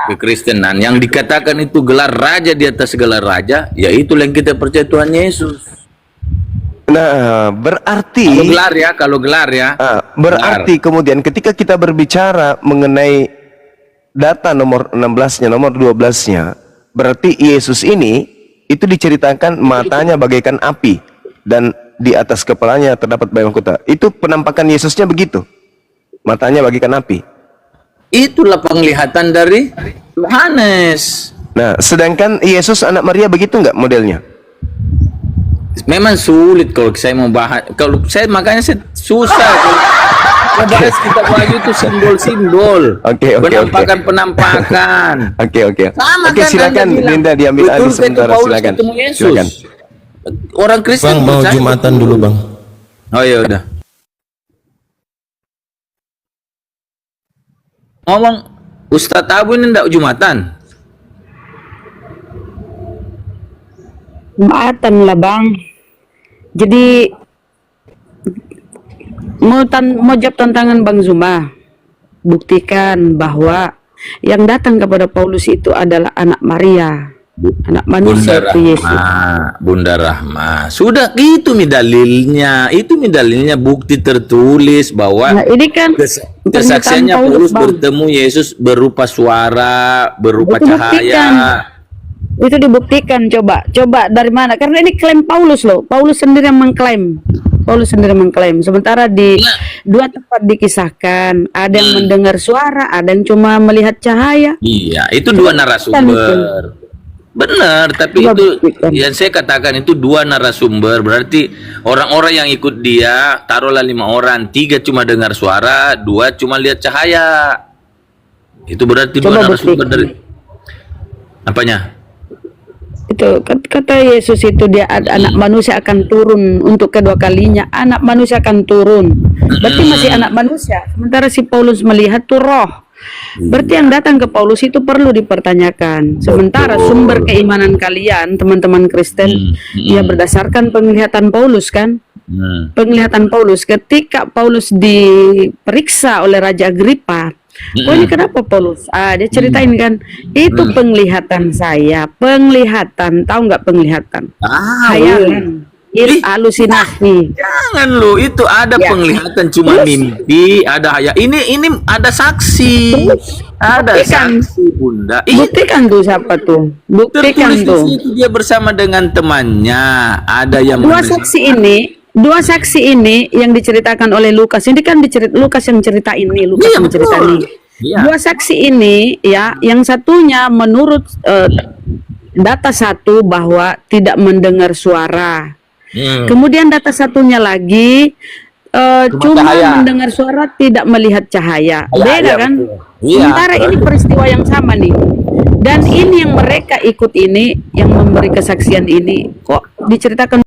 kekristenan yang dikatakan itu gelar raja di atas segala raja, ya itulah yang kita percaya Tuhan Yesus. Nah, berarti Kalau gelar ya. berarti kemudian ketika kita berbicara mengenai data nomor 16-nya, nomor 12-nya, berarti Yesus ini itu diceritakan matanya bagaikan api dan di atas kepalanya terdapat bayangan kota. Itu penampakan Yesusnya begitu, matanya bagaikan api. Itulah penglihatan dari Yohanes. Nah, sedangkan Yesus anak Maria begitu nggak modelnya? Memang sulit kalau saya mau bahas. Kalau saya makanya saya susah kalau bahas kitab Wahyu itu simbol-simbol. Oke. Penampakan. Oke. Sama Oke, kan silakan Anda bilang, Linda diambil alih betul sebentar, itu Paulus silakan. ketemu Yesus. Silakan. Orang Kristen Bang, mau percaya. Jumatan dulu, Bang. Oh ya udah. Ngomong Ustadz Abu ini ndak Jumatan? Jumatan lah bang. Jadi mau jawab tantangan Bang Zuma, buktikan bahwa yang datang kepada Paulus itu adalah anak Maria, anak manusia itu Yesus. Bunda Rahma. Sudah itu dalilnya, bukti tertulis bahwa Nah, ini kan kesaksiannya pernyataan Paulus Bang. bertemu Yesus berupa suara, berupa Itu cahaya. buktikan. Itu dibuktikan, coba dari mana? Karena ini klaim Paulus loh. Paulus sendiri yang mengklaim. Sementara di dua tempat dikisahkan, ada yang mendengar suara, ada yang cuma melihat cahaya. Iya, itu dua narasumber. Benar, tapi itu yang saya katakan itu dua narasumber. Berarti orang-orang yang ikut dia, taruhlah 5 orang, 3 cuma dengar suara, 2 cuma lihat cahaya. Itu berarti dua narasumber dari apanya? Itu kata Yesus itu dia anak manusia akan turun untuk kedua kalinya. Anak manusia akan turun. Berarti masih anak manusia. Sementara si Paulus melihat tuh roh. Berarti yang datang ke Paulus itu perlu dipertanyakan. Sementara sumber keimanan kalian, teman-teman Kristen, ya berdasarkan penglihatan Paulus kan? Penglihatan Paulus ketika Paulus diperiksa oleh Raja Agripa. Oh ini kenapa Paulus? Dia ceritain kan, itu penglihatan saya, penglihatan, tahu nggak penglihatan? Hayalan, halusinasi. Jangan lo, itu ada penglihatan cuma mimpi, ada hayal. Ini ada saksi, ada saksi Bunda. Buktikan tuh siapa tuh? Buktikan tuh. Itu dia bersama dengan temannya. Ada yang Dua saksi ini yang diceritakan oleh Lukas. Ini kan Lukas yang cerita ini, Lukas yang cerita ini. Dua saksi ini ya, yang satunya menurut data satu bahwa tidak mendengar suara. Kemudian data satunya lagi cuma mendengar suara, tidak melihat cahaya. Beda kan? Sementara ini peristiwa yang sama nih. Dan ini yang mereka ikut ini, yang memberi kesaksian ini kok diceritakan